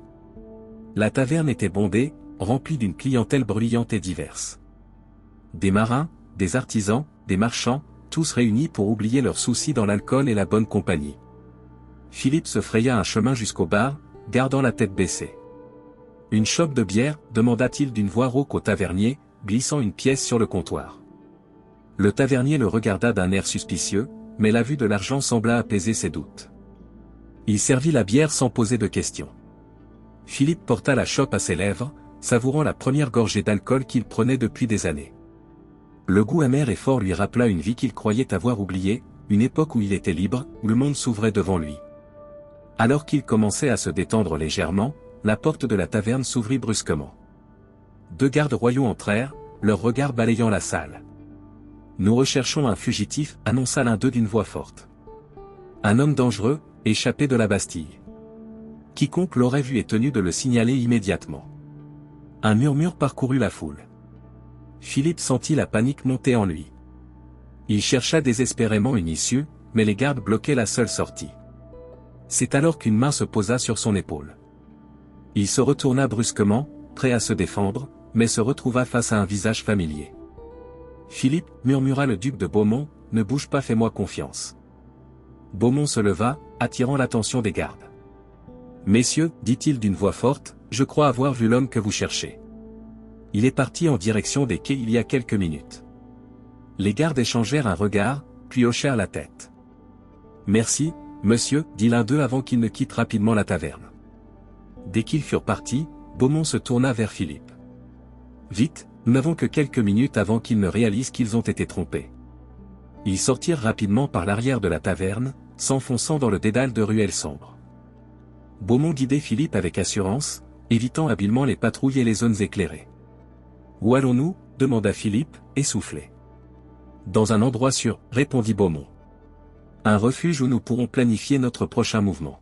La taverne était bondée, remplie d'une clientèle bruyante et diverse. Des marins, des artisans, des marchands, tous réunis pour oublier leurs soucis dans l'alcool et la bonne compagnie. Philippe se fraya un chemin jusqu'au bar, gardant la tête baissée. « Une chope de bière » demanda-t-il d'une voix rauque au tavernier, glissant une pièce sur le comptoir. Le tavernier le regarda d'un air suspicieux, mais la vue de l'argent sembla apaiser ses doutes. Il servit la bière sans poser de questions. Philippe porta la chope à ses lèvres, savourant la première gorgée d'alcool qu'il prenait depuis des années. Le goût amer et fort lui rappela une vie qu'il croyait avoir oubliée, une époque où il était libre, où le monde s'ouvrait devant lui. Alors qu'il commençait à se détendre légèrement, la porte de la taverne s'ouvrit brusquement. Deux gardes royaux entrèrent, leurs regards balayant la salle. « Nous recherchons un fugitif » annonça l'un d'eux d'une voix forte. « Un homme dangereux, échappé de la Bastille. Quiconque l'aurait vu est tenu de le signaler immédiatement. » Un murmure parcourut la foule. Philippe sentit la panique monter en lui. Il chercha désespérément une issue, mais les gardes bloquaient la seule sortie. C'est alors qu'une main se posa sur son épaule. Il se retourna brusquement, prêt à se défendre, mais se retrouva face à un visage familier. « Philippe, murmura le duc de Beaumont, ne bouge pas, fais-moi confiance. » Beaumont se leva, attirant l'attention des gardes. « Messieurs, dit-il d'une voix forte, je crois avoir vu l'homme que vous cherchez. Il est parti en direction des quais il y a quelques minutes. » Les gardes échangèrent un regard, puis hochèrent la tête. « Merci, monsieur, dit l'un d'eux avant qu'il ne quitte rapidement la taverne. Dès qu'ils furent partis, Beaumont se tourna vers Philippe. « Vite, nous n'avons que quelques minutes avant qu'ils ne réalisent qu'ils ont été trompés. » Ils sortirent rapidement par l'arrière de la taverne, s'enfonçant dans le dédale de ruelles sombres. Beaumont guidait Philippe avec assurance, évitant habilement les patrouilles et les zones éclairées. « Où allons-nous » demanda Philippe, essoufflé. « Dans un endroit sûr, répondit Beaumont. Un refuge où nous pourrons planifier notre prochain mouvement. »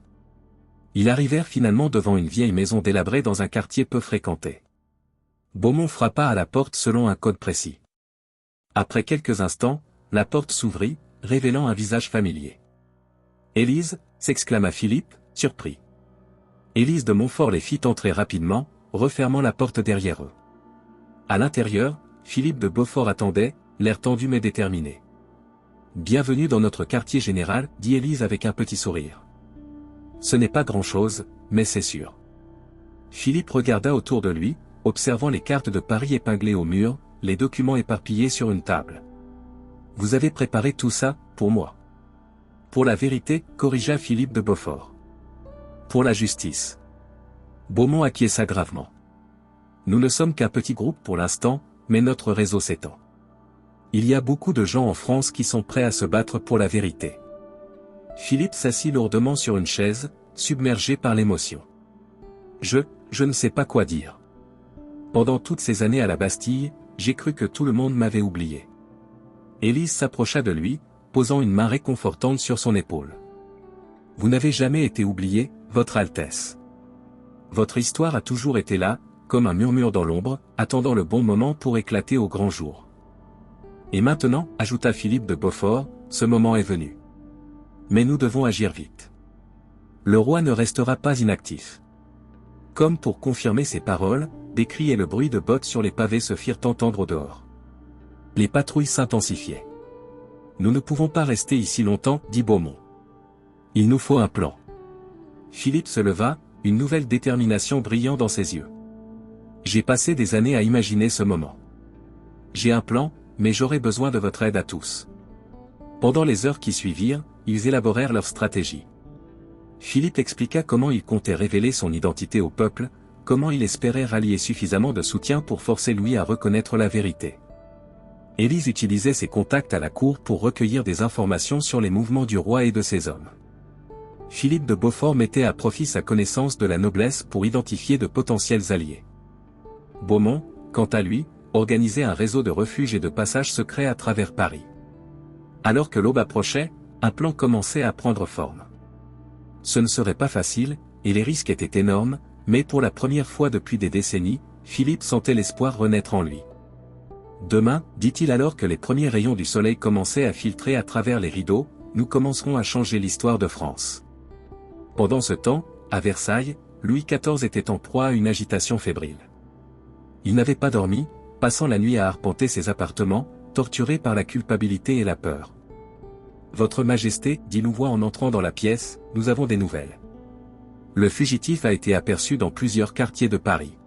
Ils arrivèrent finalement devant une vieille maison délabrée dans un quartier peu fréquenté. Beaumont frappa à la porte selon un code précis. Après quelques instants, la porte s'ouvrit, révélant un visage familier. « Élise » s'exclama Philippe, surpris. Élise de Montfort les fit entrer rapidement, refermant la porte derrière eux. À l'intérieur, Philippe de Beaufort attendait, l'air tendu mais déterminé. « Bienvenue dans notre quartier général, dit Élise avec un petit sourire. Ce n'est pas grand-chose, mais c'est sûr. » Philippe regarda autour de lui, observant les cartes de Paris épinglées au mur, les documents éparpillés sur une table. « Vous avez préparé tout ça, pour moi. » « Pour la vérité, corrigea Philippe de Beaufort. »« Pour la justice. » Beaumont acquiesça gravement. « Nous ne sommes qu'un petit groupe pour l'instant, mais notre réseau s'étend. Il y a beaucoup de gens en France qui sont prêts à se battre pour la vérité. » Philippe s'assit lourdement sur une chaise, submergé par l'émotion. « Je ne sais pas quoi dire. Pendant toutes ces années à la Bastille, j'ai cru que tout le monde m'avait oublié. » Élise s'approcha de lui, posant une main réconfortante sur son épaule. « Vous n'avez jamais été oublié, Votre Altesse. Votre histoire a toujours été là, comme un murmure dans l'ombre, attendant le bon moment pour éclater au grand jour. Et maintenant, ajouta Philippe de Beaufort, ce moment est venu. Mais nous devons agir vite. Le roi ne restera pas inactif. » Comme pour confirmer ces paroles, des cris et le bruit de bottes sur les pavés se firent entendre au dehors. Les patrouilles s'intensifiaient. « Nous ne pouvons pas rester ici longtemps, dit Beaumont. Il nous faut un plan. » Philippe se leva, une nouvelle détermination brillant dans ses yeux. « J'ai passé des années à imaginer ce moment. J'ai un plan, mais j'aurai besoin de votre aide à tous. » Pendant les heures qui suivirent, ils élaborèrent leur stratégie. Philippe expliqua comment il comptait révéler son identité au peuple, comment il espérait rallier suffisamment de soutien pour forcer Louis à reconnaître la vérité. Élise utilisait ses contacts à la cour pour recueillir des informations sur les mouvements du roi et de ses hommes. Philippe de Beaufort mettait à profit sa connaissance de la noblesse pour identifier de potentiels alliés. Beaumont, quant à lui, organisait un réseau de refuges et de passages secrets à travers Paris. Alors que l'aube approchait, un plan commençait à prendre forme. Ce ne serait pas facile, et les risques étaient énormes, mais pour la première fois depuis des décennies, Philippe sentait l'espoir renaître en lui. « Demain, dit-il alors que les premiers rayons du soleil commençaient à filtrer à travers les rideaux, nous commencerons à changer l'histoire de France. » Pendant ce temps, à Versailles, Louis XIV était en proie à une agitation fébrile. Il n'avait pas dormi, passant la nuit à arpenter ses appartements, torturé par la culpabilité et la peur. « Votre Majesté, dit Louvois en entrant dans la pièce, nous avons des nouvelles. Le fugitif a été aperçu dans plusieurs quartiers de Paris.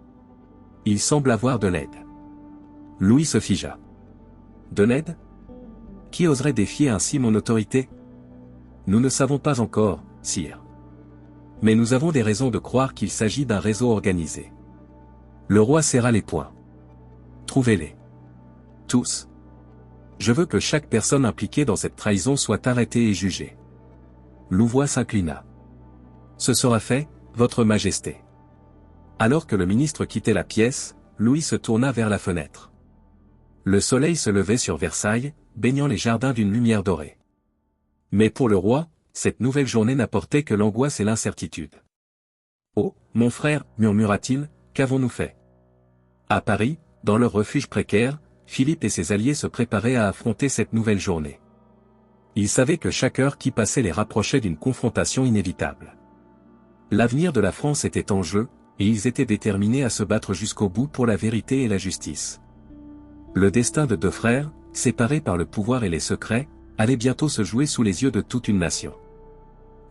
Il semble avoir de l'aide. » Louis se figea. « De l'aide ? Qui oserait défier ainsi mon autorité ? Nous ne savons pas encore, sire. Mais nous avons des raisons de croire qu'il s'agit d'un réseau organisé. » Le roi serra les poings. « Trouvez-les. Tous. Je veux que chaque personne impliquée dans cette trahison soit arrêtée et jugée. » Louvois s'inclina. « Ce sera fait, Votre Majesté. » Alors que le ministre quittait la pièce, Louis se tourna vers la fenêtre. Le soleil se levait sur Versailles, baignant les jardins d'une lumière dorée. Mais pour le roi, cette nouvelle journée n'apportait que l'angoisse et l'incertitude. « Oh, mon frère, murmura-t-il, qu'avons-nous fait ?» À Paris, dans leur refuge précaire, Philippe et ses alliés se préparaient à affronter cette nouvelle journée. Ils savaient que chaque heure qui passait les rapprochait d'une confrontation inévitable. L'avenir de la France était en jeu, et ils étaient déterminés à se battre jusqu'au bout pour la vérité et la justice. Le destin de deux frères, séparés par le pouvoir et les secrets, allait bientôt se jouer sous les yeux de toute une nation.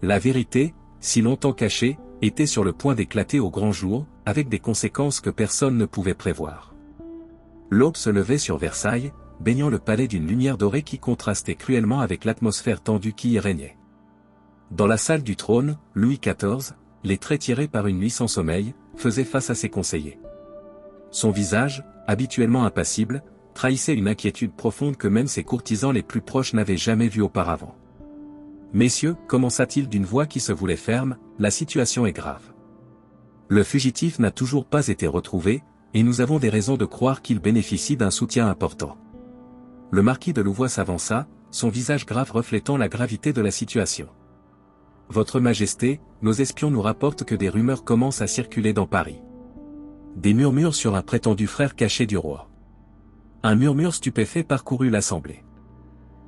La vérité, si longtemps cachée, était sur le point d'éclater au grand jour, avec des conséquences que personne ne pouvait prévoir. L'aube se levait sur Versailles, baignant le palais d'une lumière dorée qui contrastait cruellement avec l'atmosphère tendue qui y régnait. Dans la salle du trône, Louis XIV, les traits tirés par une nuit sans sommeil, faisait face à ses conseillers. Son visage, habituellement impassible, trahissait une inquiétude profonde que même ses courtisans les plus proches n'avaient jamais vue auparavant. « Messieurs, commença-t-il d'une voix qui se voulait ferme, la situation est grave. Le fugitif n'a toujours pas été retrouvé, et nous avons des raisons de croire qu'il bénéficie d'un soutien important. » Le marquis de Louvois s'avança, son visage grave reflétant la gravité de la situation. « Votre Majesté, nos espions nous rapportent que des rumeurs commencent à circuler dans Paris. Des murmures sur un prétendu frère caché du roi. » Un murmure stupéfait parcourut l'assemblée.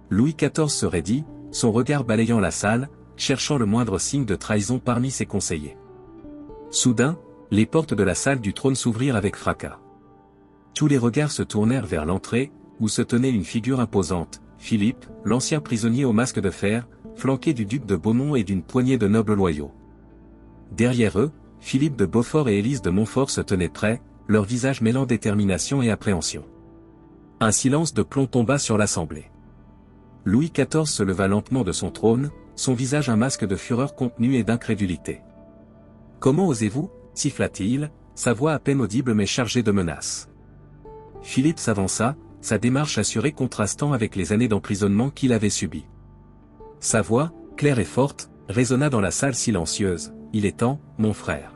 Louis XIV se raidit, son regard balayant la salle, cherchant le moindre signe de trahison parmi ses conseillers. Soudain, les portes de la salle du trône s'ouvrirent avec fracas. Tous les regards se tournèrent vers l'entrée, où se tenait une figure imposante, Philippe, l'ancien prisonnier au masque de fer, flanqué du duc de Beaumont et d'une poignée de nobles loyaux. Derrière eux, Philippe de Beaufort et Élise de Montfort se tenaient prêts, leurs visages mêlant détermination et appréhension. Un silence de plomb tomba sur l'assemblée. Louis XIV se leva lentement de son trône, son visage un masque de fureur contenue et d'incrédulité. « Comment osez-vous » siffla-t-il, sa voix à peine audible mais chargée de menaces. Philippe s'avança, sa démarche assurée contrastant avec les années d'emprisonnement qu'il avait subies. Sa voix, claire et forte, résonna dans la salle silencieuse. « Il est temps, mon frère.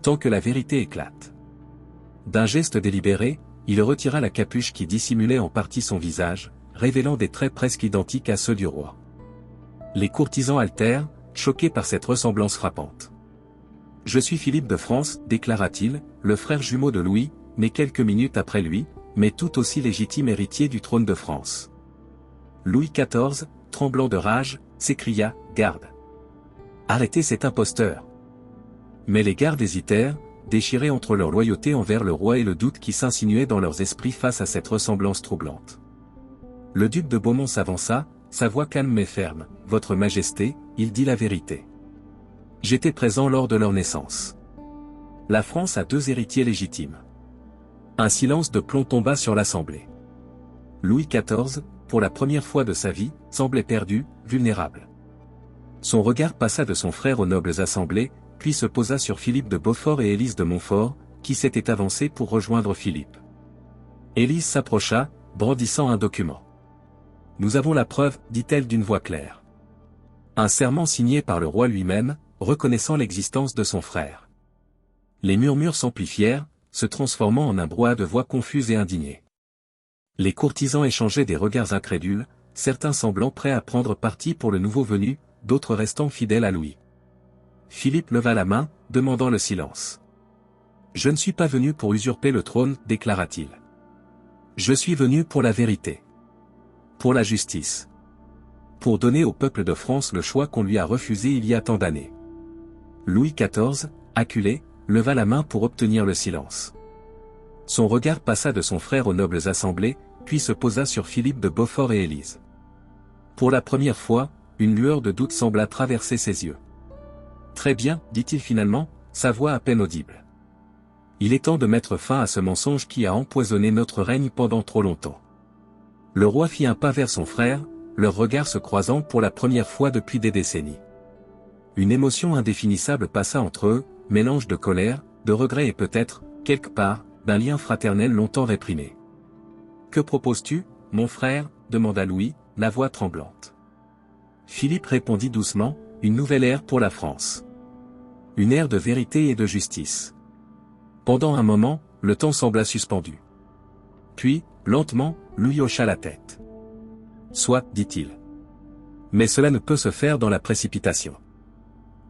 Tant que la vérité éclate. » D'un geste délibéré, il retira la capuche qui dissimulait en partie son visage, révélant des traits presque identiques à ceux du roi. Les courtisans haltèrent, choqués par cette ressemblance frappante. « Je suis Philippe de France, déclara-t-il, le frère jumeau de Louis, mais quelques minutes après lui, mais tout aussi légitime héritier du trône de France. » Louis XIV, tremblant de rage, s'écria « Garde! Arrêtez cet imposteur !» Mais les gardes hésitèrent, déchirés entre leur loyauté envers le roi et le doute qui s'insinuait dans leurs esprits face à cette ressemblance troublante. Le duc de Beaumont s'avança, sa voix calme mais ferme. « Votre Majesté, il dit la vérité. J'étais présent lors de leur naissance. La France a deux héritiers légitimes. » Un silence de plomb tomba sur l'assemblée. Louis XIV, pour la première fois de sa vie, semblait perdu, vulnérable. Son regard passa de son frère aux nobles assemblées, puis se posa sur Philippe de Beaufort et Élise de Montfort, qui s'étaient avancés pour rejoindre Philippe. Élise s'approcha, brandissant un document. « Nous avons la preuve, dit-elle d'une voix claire. Un serment signé par le roi lui-même, reconnaissant l'existence de son frère. » Les murmures s'amplifièrent, se transformant en un brouhaha de voix confuses et indignées. Les courtisans échangeaient des regards incrédules, certains semblant prêts à prendre parti pour le nouveau venu, d'autres restant fidèles à Louis. Philippe leva la main, demandant le silence. « Je ne suis pas venu pour usurper le trône, déclara-t-il. Je suis venu pour la vérité. Pour la justice. Pour donner au peuple de France le choix qu'on lui a refusé il y a tant d'années. » Louis XIV, acculé, leva la main pour obtenir le silence. Son regard passa de son frère aux nobles assemblées, puis se posa sur Philippe de Beaufort et Élise. Pour la première fois, une lueur de doute sembla traverser ses yeux. « Très bien, dit-il finalement, sa voix à peine audible. Il est temps de mettre fin à ce mensonge qui a empoisonné notre règne pendant trop longtemps. » Le roi fit un pas vers son frère, leurs regards se croisant pour la première fois depuis des décennies. Une émotion indéfinissable passa entre eux, mélange de colère, de regret et peut-être, quelque part, d'un lien fraternel longtemps réprimé. « Que proposes-tu, mon frère » demanda Louis, la voix tremblante. Philippe répondit doucement, « Une nouvelle ère pour la France. Une ère de vérité et de justice. » Pendant un moment, le temps sembla suspendu. Puis, lentement, Louis hocha la tête. « Soit, dit-il. Mais cela ne peut se faire dans la précipitation.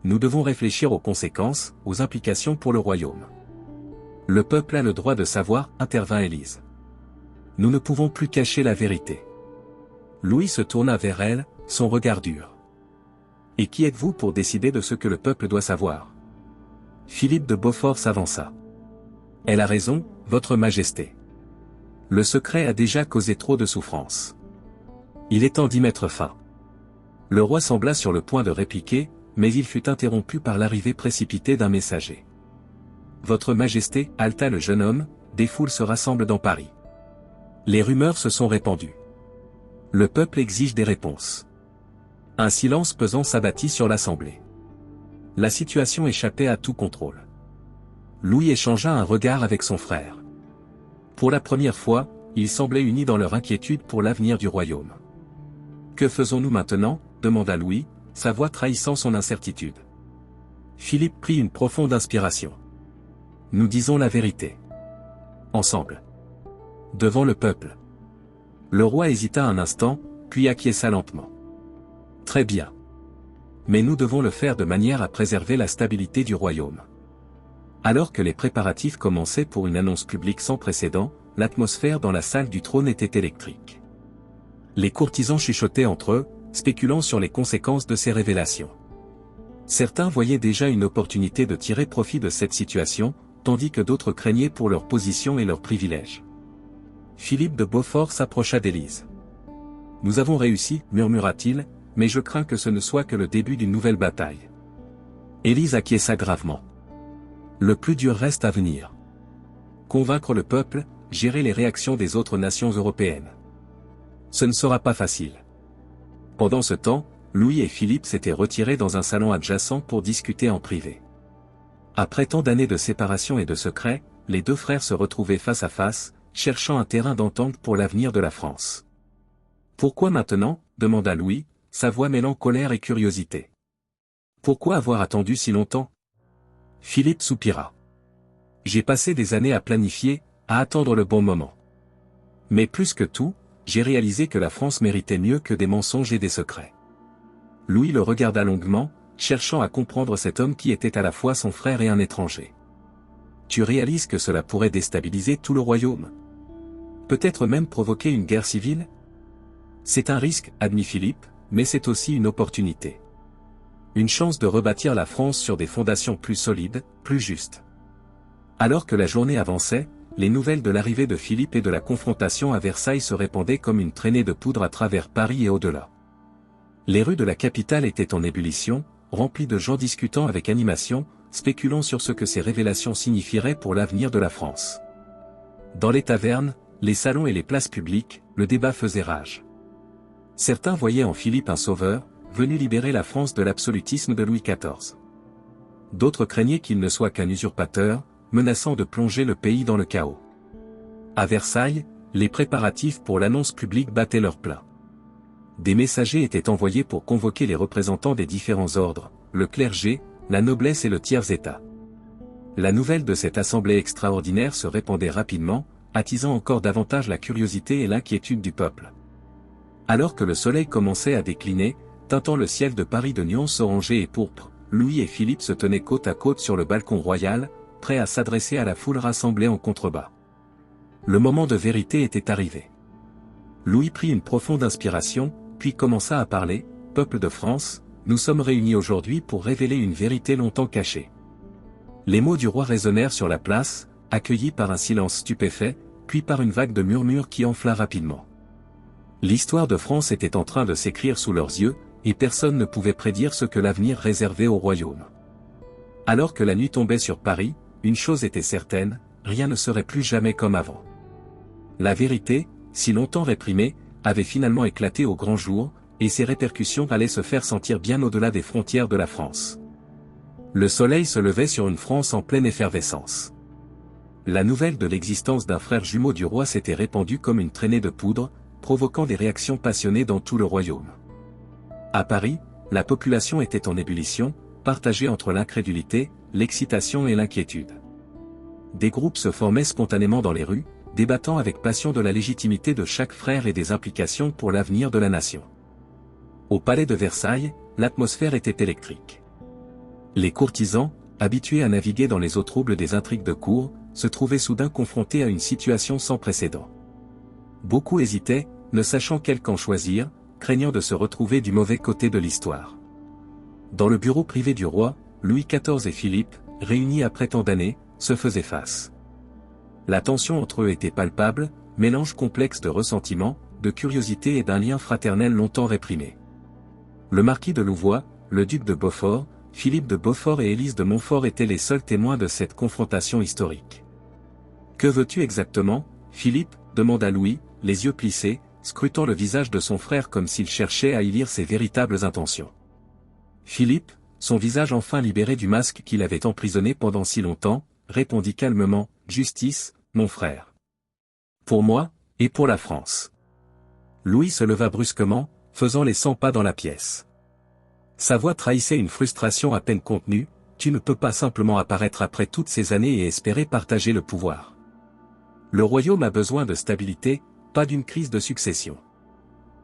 Nous devons réfléchir aux conséquences, aux implications pour le royaume. Le peuple a le droit de savoir, intervint Élise. Nous ne pouvons plus cacher la vérité. Louis se tourna vers elle, son regard dur. Et qui êtes-vous pour décider de ce que le peuple doit savoir? Philippe de Beaufort s'avança. Elle a raison, votre majesté. Le secret a déjà causé trop de souffrance. Il est temps d'y mettre fin. Le roi sembla sur le point de répliquer, mais il fut interrompu par l'arrivée précipitée d'un messager. Votre majesté, halta le jeune homme, des foules se rassemblent dans Paris. Les rumeurs se sont répandues. Le peuple exige des réponses. Un silence pesant s'abattit sur l'assemblée. La situation échappait à tout contrôle. Louis échangea un regard avec son frère. Pour la première fois, ils semblaient unis dans leur inquiétude pour l'avenir du royaume. Que faisons-nous maintenant? Demanda Louis, sa voix trahissant son incertitude. Philippe prit une profonde inspiration. Nous disons la vérité. Ensemble. Devant le peuple. Le roi hésita un instant, puis acquiesça lentement. Très bien. Mais nous devons le faire de manière à préserver la stabilité du royaume. Alors que les préparatifs commençaient pour une annonce publique sans précédent, l'atmosphère dans la salle du trône était électrique. Les courtisans chuchotaient entre eux, spéculant sur les conséquences de ces révélations. Certains voyaient déjà une opportunité de tirer profit de cette situation, tandis que d'autres craignaient pour leur position et leurs privilèges. Philippe de Beaufort s'approcha d'Élise. « Nous avons réussi, murmura-t-il, mais je crains que ce ne soit que le début d'une nouvelle bataille. » Élise acquiesça gravement. Le plus dur reste à venir. Convaincre le peuple, gérer les réactions des autres nations européennes. Ce ne sera pas facile. Pendant ce temps, Louis et Philippe s'étaient retirés dans un salon adjacent pour discuter en privé. Après tant d'années de séparation et de secrets, les deux frères se retrouvaient face à face, cherchant un terrain d'entente pour l'avenir de la France. « Pourquoi maintenant ?» demanda Louis, sa voix mêlant colère et curiosité. « Pourquoi avoir attendu si longtemps ?» Philippe soupira. « J'ai passé des années à planifier, à attendre le bon moment. Mais plus que tout, j'ai réalisé que la France méritait mieux que des mensonges et des secrets. » Louis le regarda longuement, cherchant à comprendre cet homme qui était à la fois son frère et un étranger. « Tu réalises que cela pourrait déstabiliser tout le royaume? Peut-être même provoquer une guerre civile? C'est un risque, admit Philippe, mais c'est aussi une opportunité. Une chance de rebâtir la France sur des fondations plus solides, plus justes. » Alors que la journée avançait, les nouvelles de l'arrivée de Philippe et de la confrontation à Versailles se répandaient comme une traînée de poudre à travers Paris et au-delà. Les rues de la capitale étaient en ébullition, remplies de gens discutant avec animation, spéculant sur ce que ces révélations signifieraient pour l'avenir de la France. Dans les tavernes, les salons et les places publiques, le débat faisait rage. Certains voyaient en Philippe un sauveur, venu libérer la France de l'absolutisme de Louis XIV. D'autres craignaient qu'il ne soit qu'un usurpateur, menaçant de plonger le pays dans le chaos. À Versailles, les préparatifs pour l'annonce publique battaient leur plein. Des messagers étaient envoyés pour convoquer les représentants des différents ordres, le clergé, la noblesse et le tiers-état. La nouvelle de cette assemblée extraordinaire se répandait rapidement, attisant encore davantage la curiosité et l'inquiétude du peuple. Alors que le soleil commençait à décliner, teintant le ciel de Paris de nuances orangées et pourpres, Louis et Philippe se tenaient côte à côte sur le balcon royal, prêts à s'adresser à la foule rassemblée en contrebas. Le moment de vérité était arrivé. Louis prit une profonde inspiration, puis commença à parler. « Peuple de France, nous sommes réunis aujourd'hui pour révéler une vérité longtemps cachée. » Les mots du roi résonnèrent sur la place, accueillis par un silence stupéfait, puis par une vague de murmures qui enfla rapidement. L'histoire de France était en train de s'écrire sous leurs yeux, et personne ne pouvait prédire ce que l'avenir réservait au royaume. Alors que la nuit tombait sur Paris, une chose était certaine, rien ne serait plus jamais comme avant. La vérité, si longtemps réprimée, avait finalement éclaté au grand jour, et ses répercussions allaient se faire sentir bien au-delà des frontières de la France. Le soleil se levait sur une France en pleine effervescence. La nouvelle de l'existence d'un frère jumeau du roi s'était répandue comme une traînée de poudre, provoquant des réactions passionnées dans tout le royaume. À Paris, la population était en ébullition, partagée entre l'incrédulité, l'excitation et l'inquiétude. Des groupes se formaient spontanément dans les rues, débattant avec passion de la légitimité de chaque frère et des implications pour l'avenir de la nation. Au palais de Versailles, l'atmosphère était électrique. Les courtisans, habitués à naviguer dans les eaux troubles des intrigues de cour, se trouvaient soudain confrontés à une situation sans précédent. Beaucoup hésitaient, ne sachant quel camp choisir, craignant de se retrouver du mauvais côté de l'histoire. Dans le bureau privé du roi, Louis XIV et Philippe, réunis après tant d'années, se faisaient face. La tension entre eux était palpable, mélange complexe de ressentiment, de curiosité et d'un lien fraternel longtemps réprimé. Le marquis de Louvois, le duc de Beaufort, Philippe de Beaufort et Élise de Montfort étaient les seuls témoins de cette confrontation historique. « Que veux-tu exactement, Philippe » demanda Louis, les yeux plissés, scrutant le visage de son frère comme s'il cherchait à y lire ses véritables intentions. Philippe, son visage enfin libéré du masque qui l'avait emprisonné pendant si longtemps, répondit calmement, « Justice, mon frère. Pour moi, et pour la France. » Louis se leva brusquement, faisant les 100 pas dans la pièce. Sa voix trahissait une frustration à peine contenue, « Tu ne peux pas simplement apparaître après toutes ces années et espérer partager le pouvoir. Le royaume a besoin de stabilité, pas d'une crise de succession. »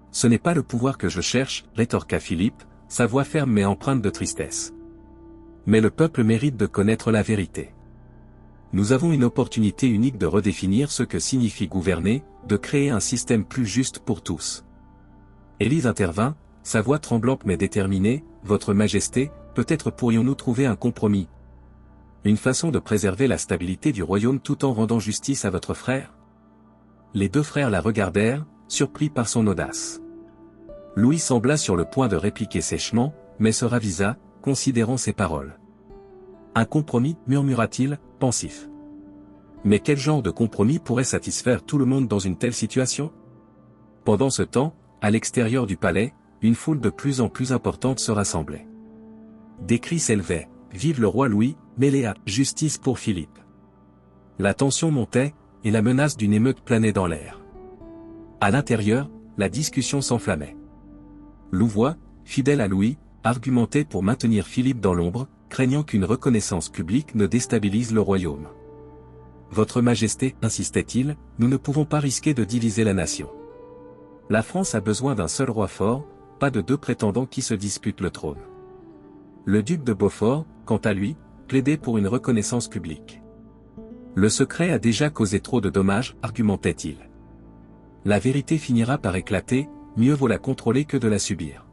« Ce n'est pas le pouvoir que je cherche, » rétorqua Philippe, sa voix ferme mais empreinte de tristesse. « Mais le peuple mérite de connaître la vérité. Nous avons une opportunité unique de redéfinir ce que signifie gouverner, de créer un système plus juste pour tous. » Élise intervint, sa voix tremblante mais déterminée, « Votre Majesté, peut-être pourrions-nous trouver un compromis. Une façon de préserver la stabilité du royaume tout en rendant justice à votre frère ?» Les deux frères la regardèrent, surpris par son audace. Louis sembla sur le point de répliquer sèchement, mais se ravisa, considérant ses paroles. « Un compromis, murmura-t-il, pensif. Mais quel genre de compromis pourrait satisfaire tout le monde dans une telle situation ? » Pendant ce temps, à l'extérieur du palais, une foule de plus en plus importante se rassemblait. Des cris s'élevaient, « Vive le roi Louis !» mêlés à « Justice pour Philippe !» La tension montait, et la menace d'une émeute planait dans l'air. À l'intérieur, la discussion s'enflammait. Louvois, fidèle à Louis, argumentait pour maintenir Philippe dans l'ombre, craignant qu'une reconnaissance publique ne déstabilise le royaume. « Votre Majesté, insistait-il, nous ne pouvons pas risquer de diviser la nation. La France a besoin d'un seul roi fort, pas de deux prétendants qui se disputent le trône. » Le duc de Beaufort, quant à lui, plaidait pour une reconnaissance publique. « Le secret a déjà causé trop de dommages, argumentait-il. La vérité finira par éclater, mieux vaut la contrôler que de la subir. »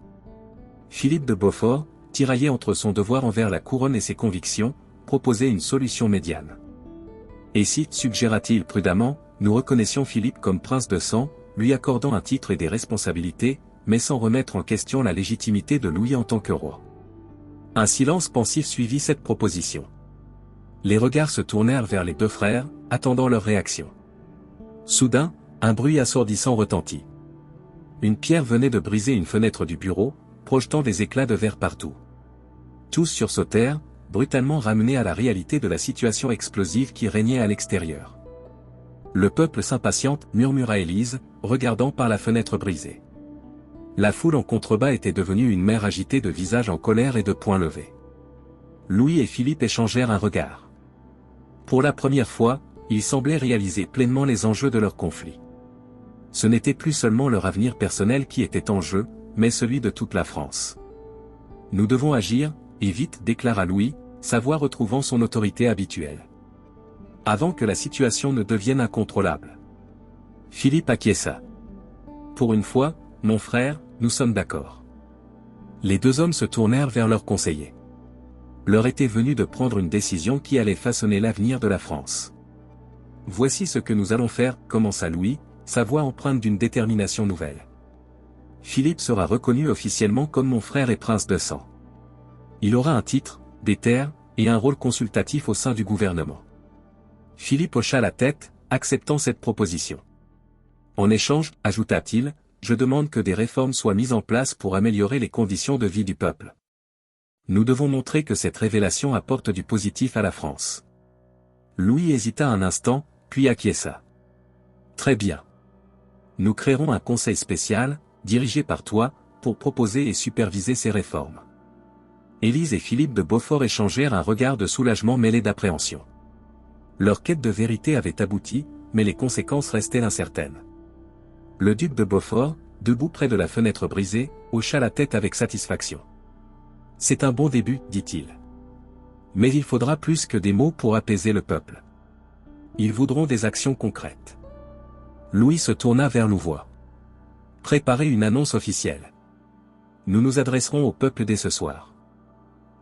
Philippe de Beaufort, tiraillé entre son devoir envers la couronne et ses convictions, proposait une solution médiane. « Et si, suggéra-t-il prudemment, nous reconnaissions Philippe comme prince de sang, lui accordant un titre et des responsabilités, mais sans remettre en question la légitimité de Louis en tant que roi. » Un silence pensif suivit cette proposition. Les regards se tournèrent vers les deux frères, attendant leur réaction. Soudain, un bruit assourdissant retentit. Une pierre venait de briser une fenêtre du bureau, projetant des éclats de verre partout. Tous sursautèrent, brutalement ramenés à la réalité de la situation explosive qui régnait à l'extérieur. Le peuple s'impatiente, murmura Élise, regardant par la fenêtre brisée. La foule en contrebas était devenue une mer agitée de visages en colère et de poings levés. Louis et Philippe échangèrent un regard. Pour la première fois, ils semblaient réaliser pleinement les enjeux de leur conflit. Ce n'était plus seulement leur avenir personnel qui était en jeu, mais celui de toute la France. « Nous devons agir, et vite » déclara Louis, sa voix retrouvant son autorité habituelle. « Avant que la situation ne devienne incontrôlable. » Philippe acquiesça. « Pour une fois, mon frère, nous sommes d'accord. » Les deux hommes se tournèrent vers leur conseiller. L'heure était venue de prendre une décision qui allait façonner l'avenir de la France. « Voici ce que nous allons faire, » commença Louis, sa voix empreinte d'une détermination nouvelle. « Philippe sera reconnu officiellement comme mon frère et prince de sang. Il aura un titre, des terres, et un rôle consultatif au sein du gouvernement. » Philippe hocha la tête, acceptant cette proposition. « En échange, ajouta-t-il, je demande que des réformes soient mises en place pour améliorer les conditions de vie du peuple. Nous devons montrer que cette révélation apporte du positif à la France. » Louis hésita un instant, puis acquiesça. « Très bien. Nous créerons un conseil spécial, dirigé par toi, pour proposer et superviser ces réformes. » Élise et Philippe de Beaufort échangèrent un regard de soulagement mêlé d'appréhension. Leur quête de vérité avait abouti, mais les conséquences restaient incertaines. Le duc de Beaufort, debout près de la fenêtre brisée, hocha la tête avec satisfaction. « C'est un bon début, dit-il. Mais il faudra plus que des mots pour apaiser le peuple. Ils voudront des actions concrètes. Louis se tourna vers Louvois. Préparez une annonce officielle. Nous nous adresserons au peuple dès ce soir.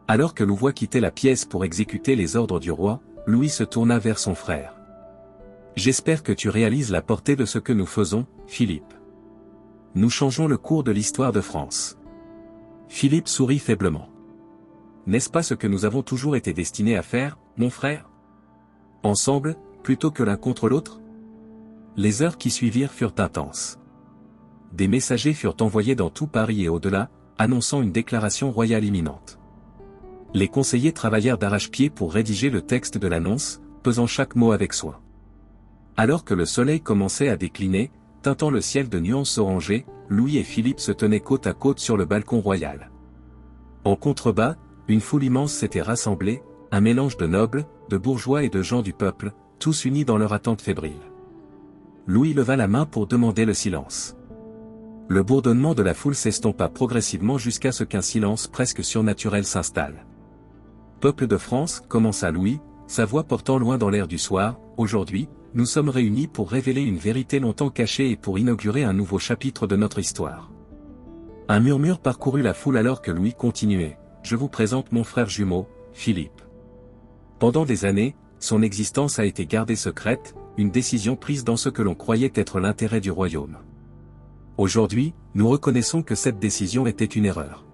Alors que Louvois quittait la pièce pour exécuter les ordres du roi, Louis se tourna vers son frère. J'espère que tu réalises la portée de ce que nous faisons, Philippe. Nous changeons le cours de l'histoire de France. Philippe sourit faiblement. N'est-ce pas ce que nous avons toujours été destinés à faire, mon frère? Ensemble, plutôt que l'un contre l'autre? Les heures qui suivirent furent intenses. Des messagers furent envoyés dans tout Paris et au-delà, annonçant une déclaration royale imminente. Les conseillers travaillèrent d'arrache-pied pour rédiger le texte de l'annonce, pesant chaque mot avec soin. Alors que le soleil commençait à décliner, teintant le ciel de nuances orangées, Louis et Philippe se tenaient côte à côte sur le balcon royal. En contrebas, une foule immense s'était rassemblée, un mélange de nobles, de bourgeois et de gens du peuple, tous unis dans leur attente fébrile. Louis leva la main pour demander le silence. Le bourdonnement de la foule s'estompa progressivement jusqu'à ce qu'un silence presque surnaturel s'installe. Peuple de France, commença Louis, sa voix portant loin dans l'air du soir, aujourd'hui, nous sommes réunis pour révéler une vérité longtemps cachée et pour inaugurer un nouveau chapitre de notre histoire. Un murmure parcourut la foule alors que Louis continuait, je vous présente mon frère jumeau, Philippe. Pendant des années, son existence a été gardée secrète, une décision prise dans ce que l'on croyait être l'intérêt du royaume. Aujourd'hui, nous reconnaissons que cette décision était une erreur.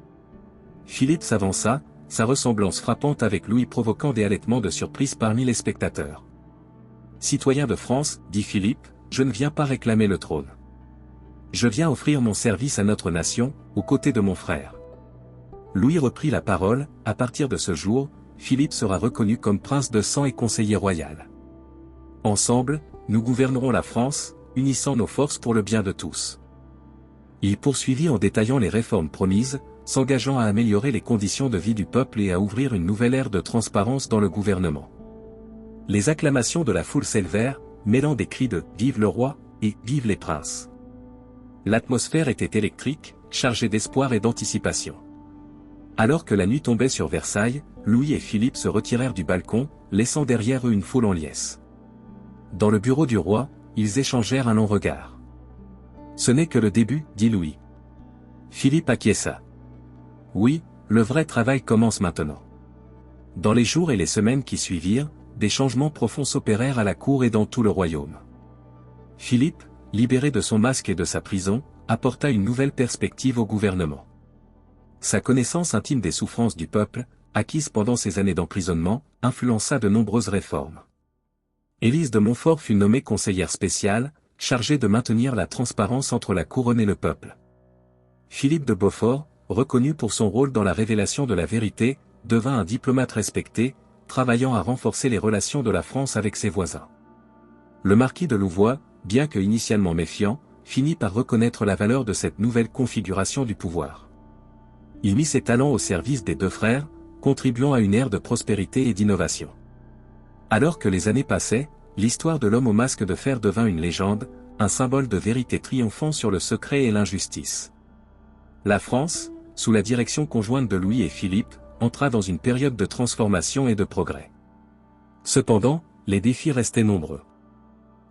Philippe s'avança, sa ressemblance frappante avec Louis provoquant des halètements de surprise parmi les spectateurs. Citoyen de France, dit Philippe, je ne viens pas réclamer le trône. Je viens offrir mon service à notre nation, aux côtés de mon frère. Louis reprit la parole, à partir de ce jour, Philippe sera reconnu comme prince de sang et conseiller royal. Ensemble, nous gouvernerons la France, unissant nos forces pour le bien de tous. Il poursuivit en détaillant les réformes promises, s'engageant à améliorer les conditions de vie du peuple et à ouvrir une nouvelle ère de transparence dans le gouvernement. Les acclamations de la foule s'élevèrent, mêlant des cris de « Vive le roi » et « Vive les princes ». L'atmosphère était électrique, chargée d'espoir et d'anticipation. Alors que la nuit tombait sur Versailles, Louis et Philippe se retirèrent du balcon, laissant derrière eux une foule en liesse. Dans le bureau du roi, ils échangèrent un long regard. « Ce n'est que le début, dit Louis. » Philippe acquiesça. « Oui, le vrai travail commence maintenant. » Dans les jours et les semaines qui suivirent, des changements profonds s'opérèrent à la cour et dans tout le royaume. Philippe, libéré de son masque et de sa prison, apporta une nouvelle perspective au gouvernement. Sa connaissance intime des souffrances du peuple, acquise pendant ses années d'emprisonnement, influença de nombreuses réformes. Élise de Montfort fut nommée conseillère spéciale, chargée de maintenir la transparence entre la couronne et le peuple. Philippe de Beaufort, reconnu pour son rôle dans la révélation de la vérité, devint un diplomate respecté, travaillant à renforcer les relations de la France avec ses voisins. Le marquis de Louvois, bien que initialement méfiant, finit par reconnaître la valeur de cette nouvelle configuration du pouvoir. Il mit ses talents au service des deux frères, contribuant à une ère de prospérité et d'innovation. Alors que les années passaient, l'histoire de l'homme au masque de fer devint une légende, un symbole de vérité triomphant sur le secret et l'injustice. La France, sous la direction conjointe de Louis et Philippe, entra dans une période de transformation et de progrès. Cependant, les défis restaient nombreux.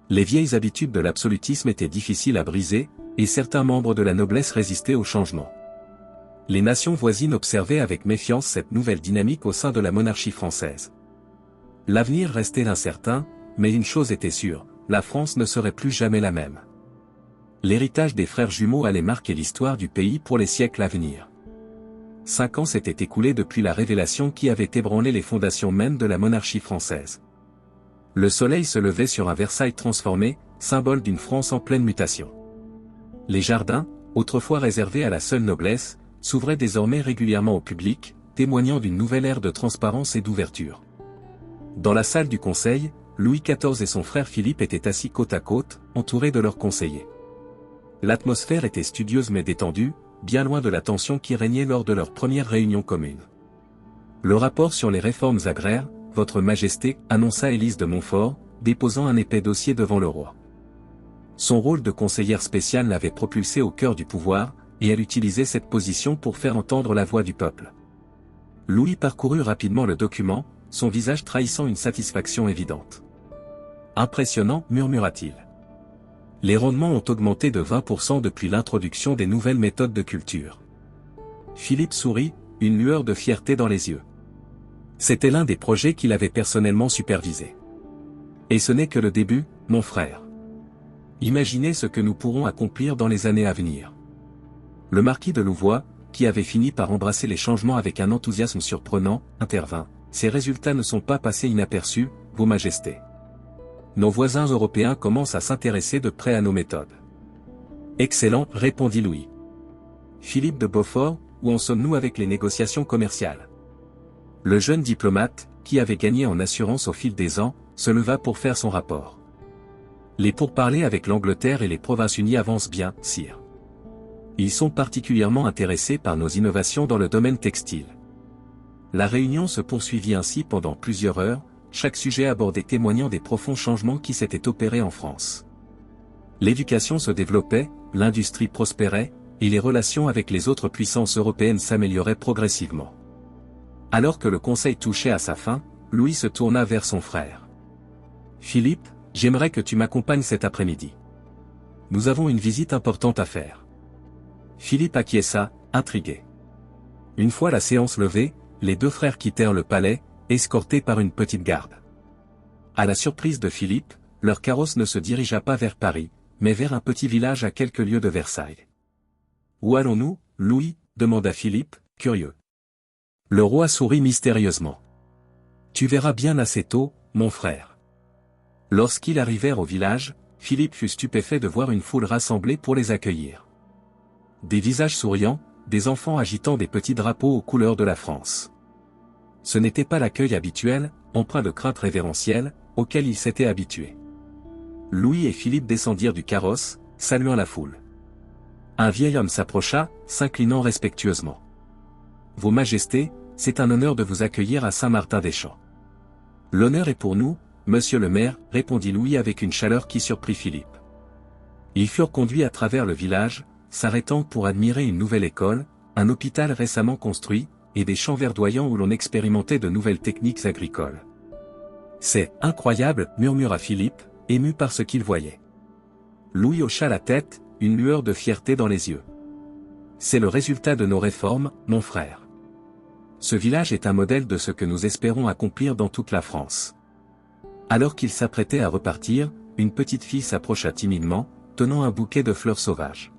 Les vieilles habitudes de l'absolutisme étaient difficiles à briser, et certains membres de la noblesse résistaient au changement. Les nations voisines observaient avec méfiance cette nouvelle dynamique au sein de la monarchie française. L'avenir restait incertain, mais une chose était sûre, la France ne serait plus jamais la même. L'héritage des frères jumeaux allait marquer l'histoire du pays pour les siècles à venir. 5 ans s'étaient écoulés depuis la révélation qui avait ébranlé les fondations mêmes de la monarchie française. Le soleil se levait sur un Versailles transformé, symbole d'une France en pleine mutation. Les jardins, autrefois réservés à la seule noblesse, s'ouvraient désormais régulièrement au public, témoignant d'une nouvelle ère de transparence et d'ouverture. Dans la salle du conseil, Louis XIV et son frère Philippe étaient assis côte à côte, entourés de leurs conseillers. L'atmosphère était studieuse mais détendue, bien loin de la tension qui régnait lors de leur première réunion commune. Le rapport sur les réformes agraires, Votre Majesté, annonça Élise de Montfort, déposant un épais dossier devant le roi. Son rôle de conseillère spéciale l'avait propulsée au cœur du pouvoir, et elle utilisait cette position pour faire entendre la voix du peuple. Louis parcourut rapidement le document, son visage trahissant une satisfaction évidente. « Impressionnant, murmura-t-il. Les rendements ont augmenté de 20% depuis l'introduction des nouvelles méthodes de culture. Philippe sourit, une lueur de fierté dans les yeux. C'était l'un des projets qu'il avait personnellement supervisé. Et ce n'est que le début, mon frère. Imaginez ce que nous pourrons accomplir dans les années à venir. Le marquis de Louvois, qui avait fini par embrasser les changements avec un enthousiasme surprenant, intervint. Ces résultats ne sont pas passés inaperçus, Vos Majestés. Nos voisins européens commencent à s'intéresser de près à nos méthodes. Excellent, répondit Louis. Philippe de Beaufort, où en sommes-nous avec les négociations commerciales? Le jeune diplomate, qui avait gagné en assurance au fil des ans, se leva pour faire son rapport. Les pourparlers avec l'Angleterre et les Provinces-Unies avancent bien, sire. Ils sont particulièrement intéressés par nos innovations dans le domaine textile. La réunion se poursuivit ainsi pendant plusieurs heures, chaque sujet abordé témoignant des profonds changements qui s'étaient opérés en France. L'éducation se développait, l'industrie prospérait, et les relations avec les autres puissances européennes s'amélioraient progressivement. Alors que le conseil touchait à sa fin, Louis se tourna vers son frère. « Philippe, j'aimerais que tu m'accompagnes cet après-midi. Nous avons une visite importante à faire. » Philippe acquiesça, intrigué. Une fois la séance levée, les deux frères quittèrent le palais, escortés par une petite garde. À la surprise de Philippe, leur carrosse ne se dirigea pas vers Paris, mais vers un petit village à quelques lieues de Versailles. « Où allons-nous, Louis » demanda Philippe, curieux. Le roi sourit mystérieusement. « Tu verras bien assez tôt, mon frère. » Lorsqu'ils arrivèrent au village, Philippe fut stupéfait de voir une foule rassemblée pour les accueillir. Des visages souriants, des enfants agitant des petits drapeaux aux couleurs de la France. Ce n'était pas l'accueil habituel, empreint de crainte révérentielle, auquel ils s'étaient habitués. Louis et Philippe descendirent du carrosse, saluant la foule. Un vieil homme s'approcha, s'inclinant respectueusement. « Vos Majestés, c'est un honneur de vous accueillir à Saint-Martin-des-Champs. »« L'honneur est pour nous, monsieur le maire, » répondit Louis avec une chaleur qui surprit Philippe. Ils furent conduits à travers le village, s'arrêtant pour admirer une nouvelle école, un hôpital récemment construit, et des champs verdoyants où l'on expérimentait de nouvelles techniques agricoles. « C'est incroyable, » murmura Philippe, ému par ce qu'il voyait. Louis hocha la tête, une lueur de fierté dans les yeux. « C'est le résultat de nos réformes, mon frère. Ce village est un modèle de ce que nous espérons accomplir dans toute la France. » Alors qu'il s'apprêtait à repartir, une petite fille s'approcha timidement, tenant un bouquet de fleurs sauvages.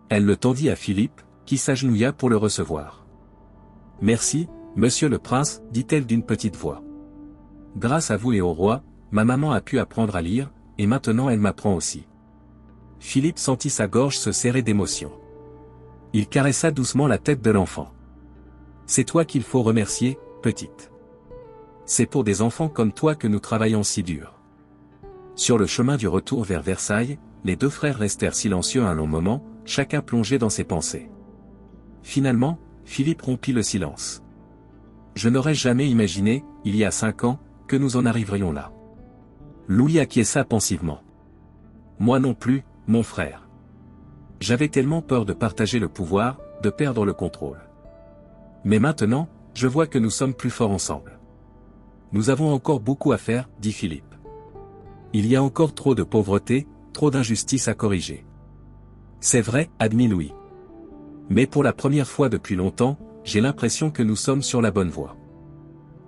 Elle le tendit à Philippe, qui s'agenouilla pour le recevoir. « Merci, monsieur le prince, dit-elle d'une petite voix. Grâce à vous et au roi, ma maman a pu apprendre à lire, et maintenant elle m'apprend aussi. » Philippe sentit sa gorge se serrer d'émotion. Il caressa doucement la tête de l'enfant. « C'est toi qu'il faut remercier, petite. C'est pour des enfants comme toi que nous travaillons si dur. » Sur le chemin du retour vers Versailles, les deux frères restèrent silencieux un long moment, chacun plongé dans ses pensées. Finalement, Philippe rompit le silence. « Je n'aurais jamais imaginé, il y a 5 ans, que nous en arriverions là. » Louis acquiesça pensivement. « Moi non plus, mon frère. J'avais tellement peur de partager le pouvoir, de perdre le contrôle. Mais maintenant, je vois que nous sommes plus forts ensemble. Nous avons encore beaucoup à faire, dit Philippe. Il y a encore trop de pauvreté, trop d'injustice à corriger. C'est vrai, admit Louis. Mais pour la première fois depuis longtemps, j'ai l'impression que nous sommes sur la bonne voie. »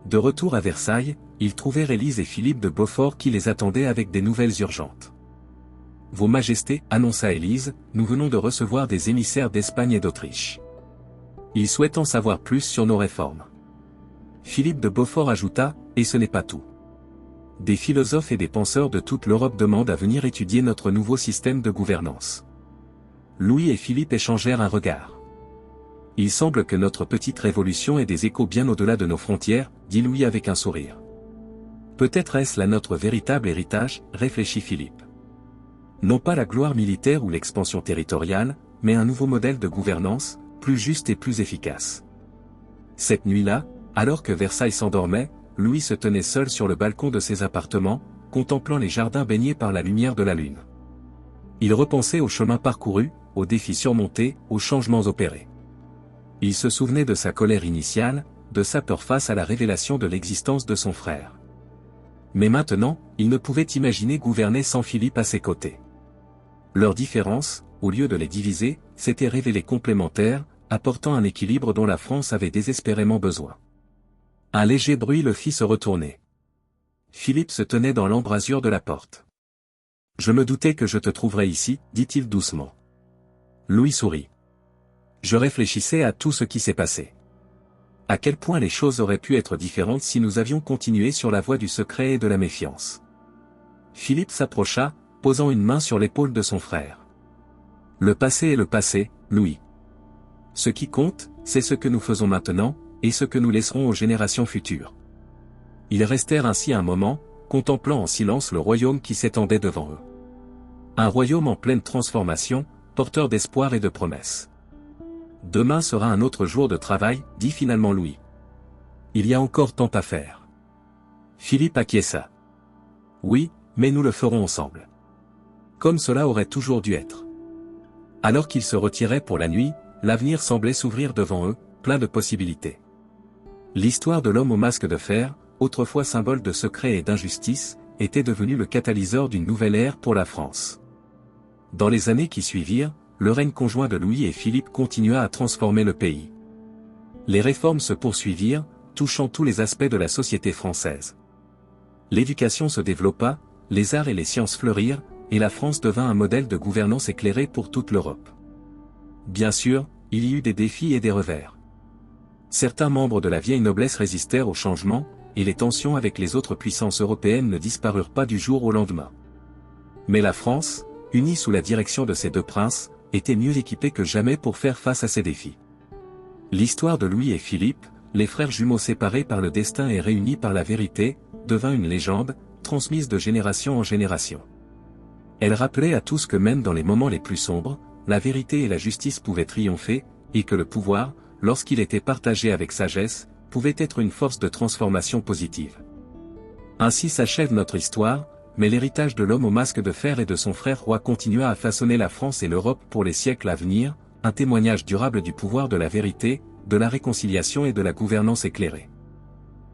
De retour à Versailles, ils trouvèrent Élise et Philippe de Beaufort qui les attendaient avec des nouvelles urgentes. « Vos Majestés, » annonça Élise, « nous venons de recevoir des émissaires d'Espagne et d'Autriche. Ils souhaitent en savoir plus sur nos réformes. » Philippe de Beaufort ajouta, « Et ce n'est pas tout. Des philosophes et des penseurs de toute l'Europe demandent à venir étudier notre nouveau système de gouvernance. » Louis et Philippe échangèrent un regard. « Il semble que notre petite révolution ait des échos bien au-delà de nos frontières, » dit Louis avec un sourire. « Peut-être est-ce là notre véritable héritage, » réfléchit Philippe. Non pas la gloire militaire ou l'expansion territoriale, mais un nouveau modèle de gouvernance, plus juste et plus efficace. Cette nuit-là, alors que Versailles s'endormait, Louis se tenait seul sur le balcon de ses appartements, contemplant les jardins baignés par la lumière de la lune. Il repensait au chemin parcouru, aux défis surmontés, aux changements opérés. Il se souvenait de sa colère initiale, de sa peur face à la révélation de l'existence de son frère. Mais maintenant, il ne pouvait imaginer gouverner sans Philippe à ses côtés. Leurs différences, au lieu de les diviser, s'étaient révélées complémentaires, apportant un équilibre dont la France avait désespérément besoin. Un léger bruit le fit se retourner. Philippe se tenait dans l'embrasure de la porte. « Je me doutais que je te trouverais ici, dit-il doucement. » Louis sourit. « Je réfléchissais à tout ce qui s'est passé. À quel point les choses auraient pu être différentes si nous avions continué sur la voie du secret et de la méfiance. » Philippe s'approcha, posant une main sur l'épaule de son frère. « Le passé est le passé, Louis. Ce qui compte, c'est ce que nous faisons maintenant, et ce que nous laisserons aux générations futures. » Ils restèrent ainsi un moment, contemplant en silence le royaume qui s'étendait devant eux. Un royaume en pleine transformation, porteur d'espoir et de promesses. « Demain sera un autre jour de travail, dit finalement Louis. Il y a encore tant à faire. » Philippe acquiesça. « Oui, mais nous le ferons ensemble. » Comme cela aurait toujours dû être. Alors qu'ils se retiraient pour la nuit, l'avenir semblait s'ouvrir devant eux, plein de possibilités. L'histoire de l'homme au masque de fer, autrefois symbole de secret et d'injustice, était devenue le catalyseur d'une nouvelle ère pour la France. Dans les années qui suivirent, le règne conjoint de Louis et Philippe continua à transformer le pays. Les réformes se poursuivirent, touchant tous les aspects de la société française. L'éducation se développa, les arts et les sciences fleurirent, et la France devint un modèle de gouvernance éclairée pour toute l'Europe. Bien sûr, il y eut des défis et des revers. Certains membres de la vieille noblesse résistèrent au changement, et les tensions avec les autres puissances européennes ne disparurent pas du jour au lendemain. Mais la France, unie sous la direction de ces deux princes, était mieux équipée que jamais pour faire face à ces défis. L'histoire de Louis et Philippe, les frères jumeaux séparés par le destin et réunis par la vérité, devint une légende, transmise de génération en génération. Elle rappelait à tous que même dans les moments les plus sombres, la vérité et la justice pouvaient triompher, et que le pouvoir, lorsqu'il était partagé avec sagesse, pouvait être une force de transformation positive. Ainsi s'achève notre histoire, mais l'héritage de l'homme au masque de fer et de son frère roi continua à façonner la France et l'Europe pour les siècles à venir, un témoignage durable du pouvoir de la vérité, de la réconciliation et de la gouvernance éclairée.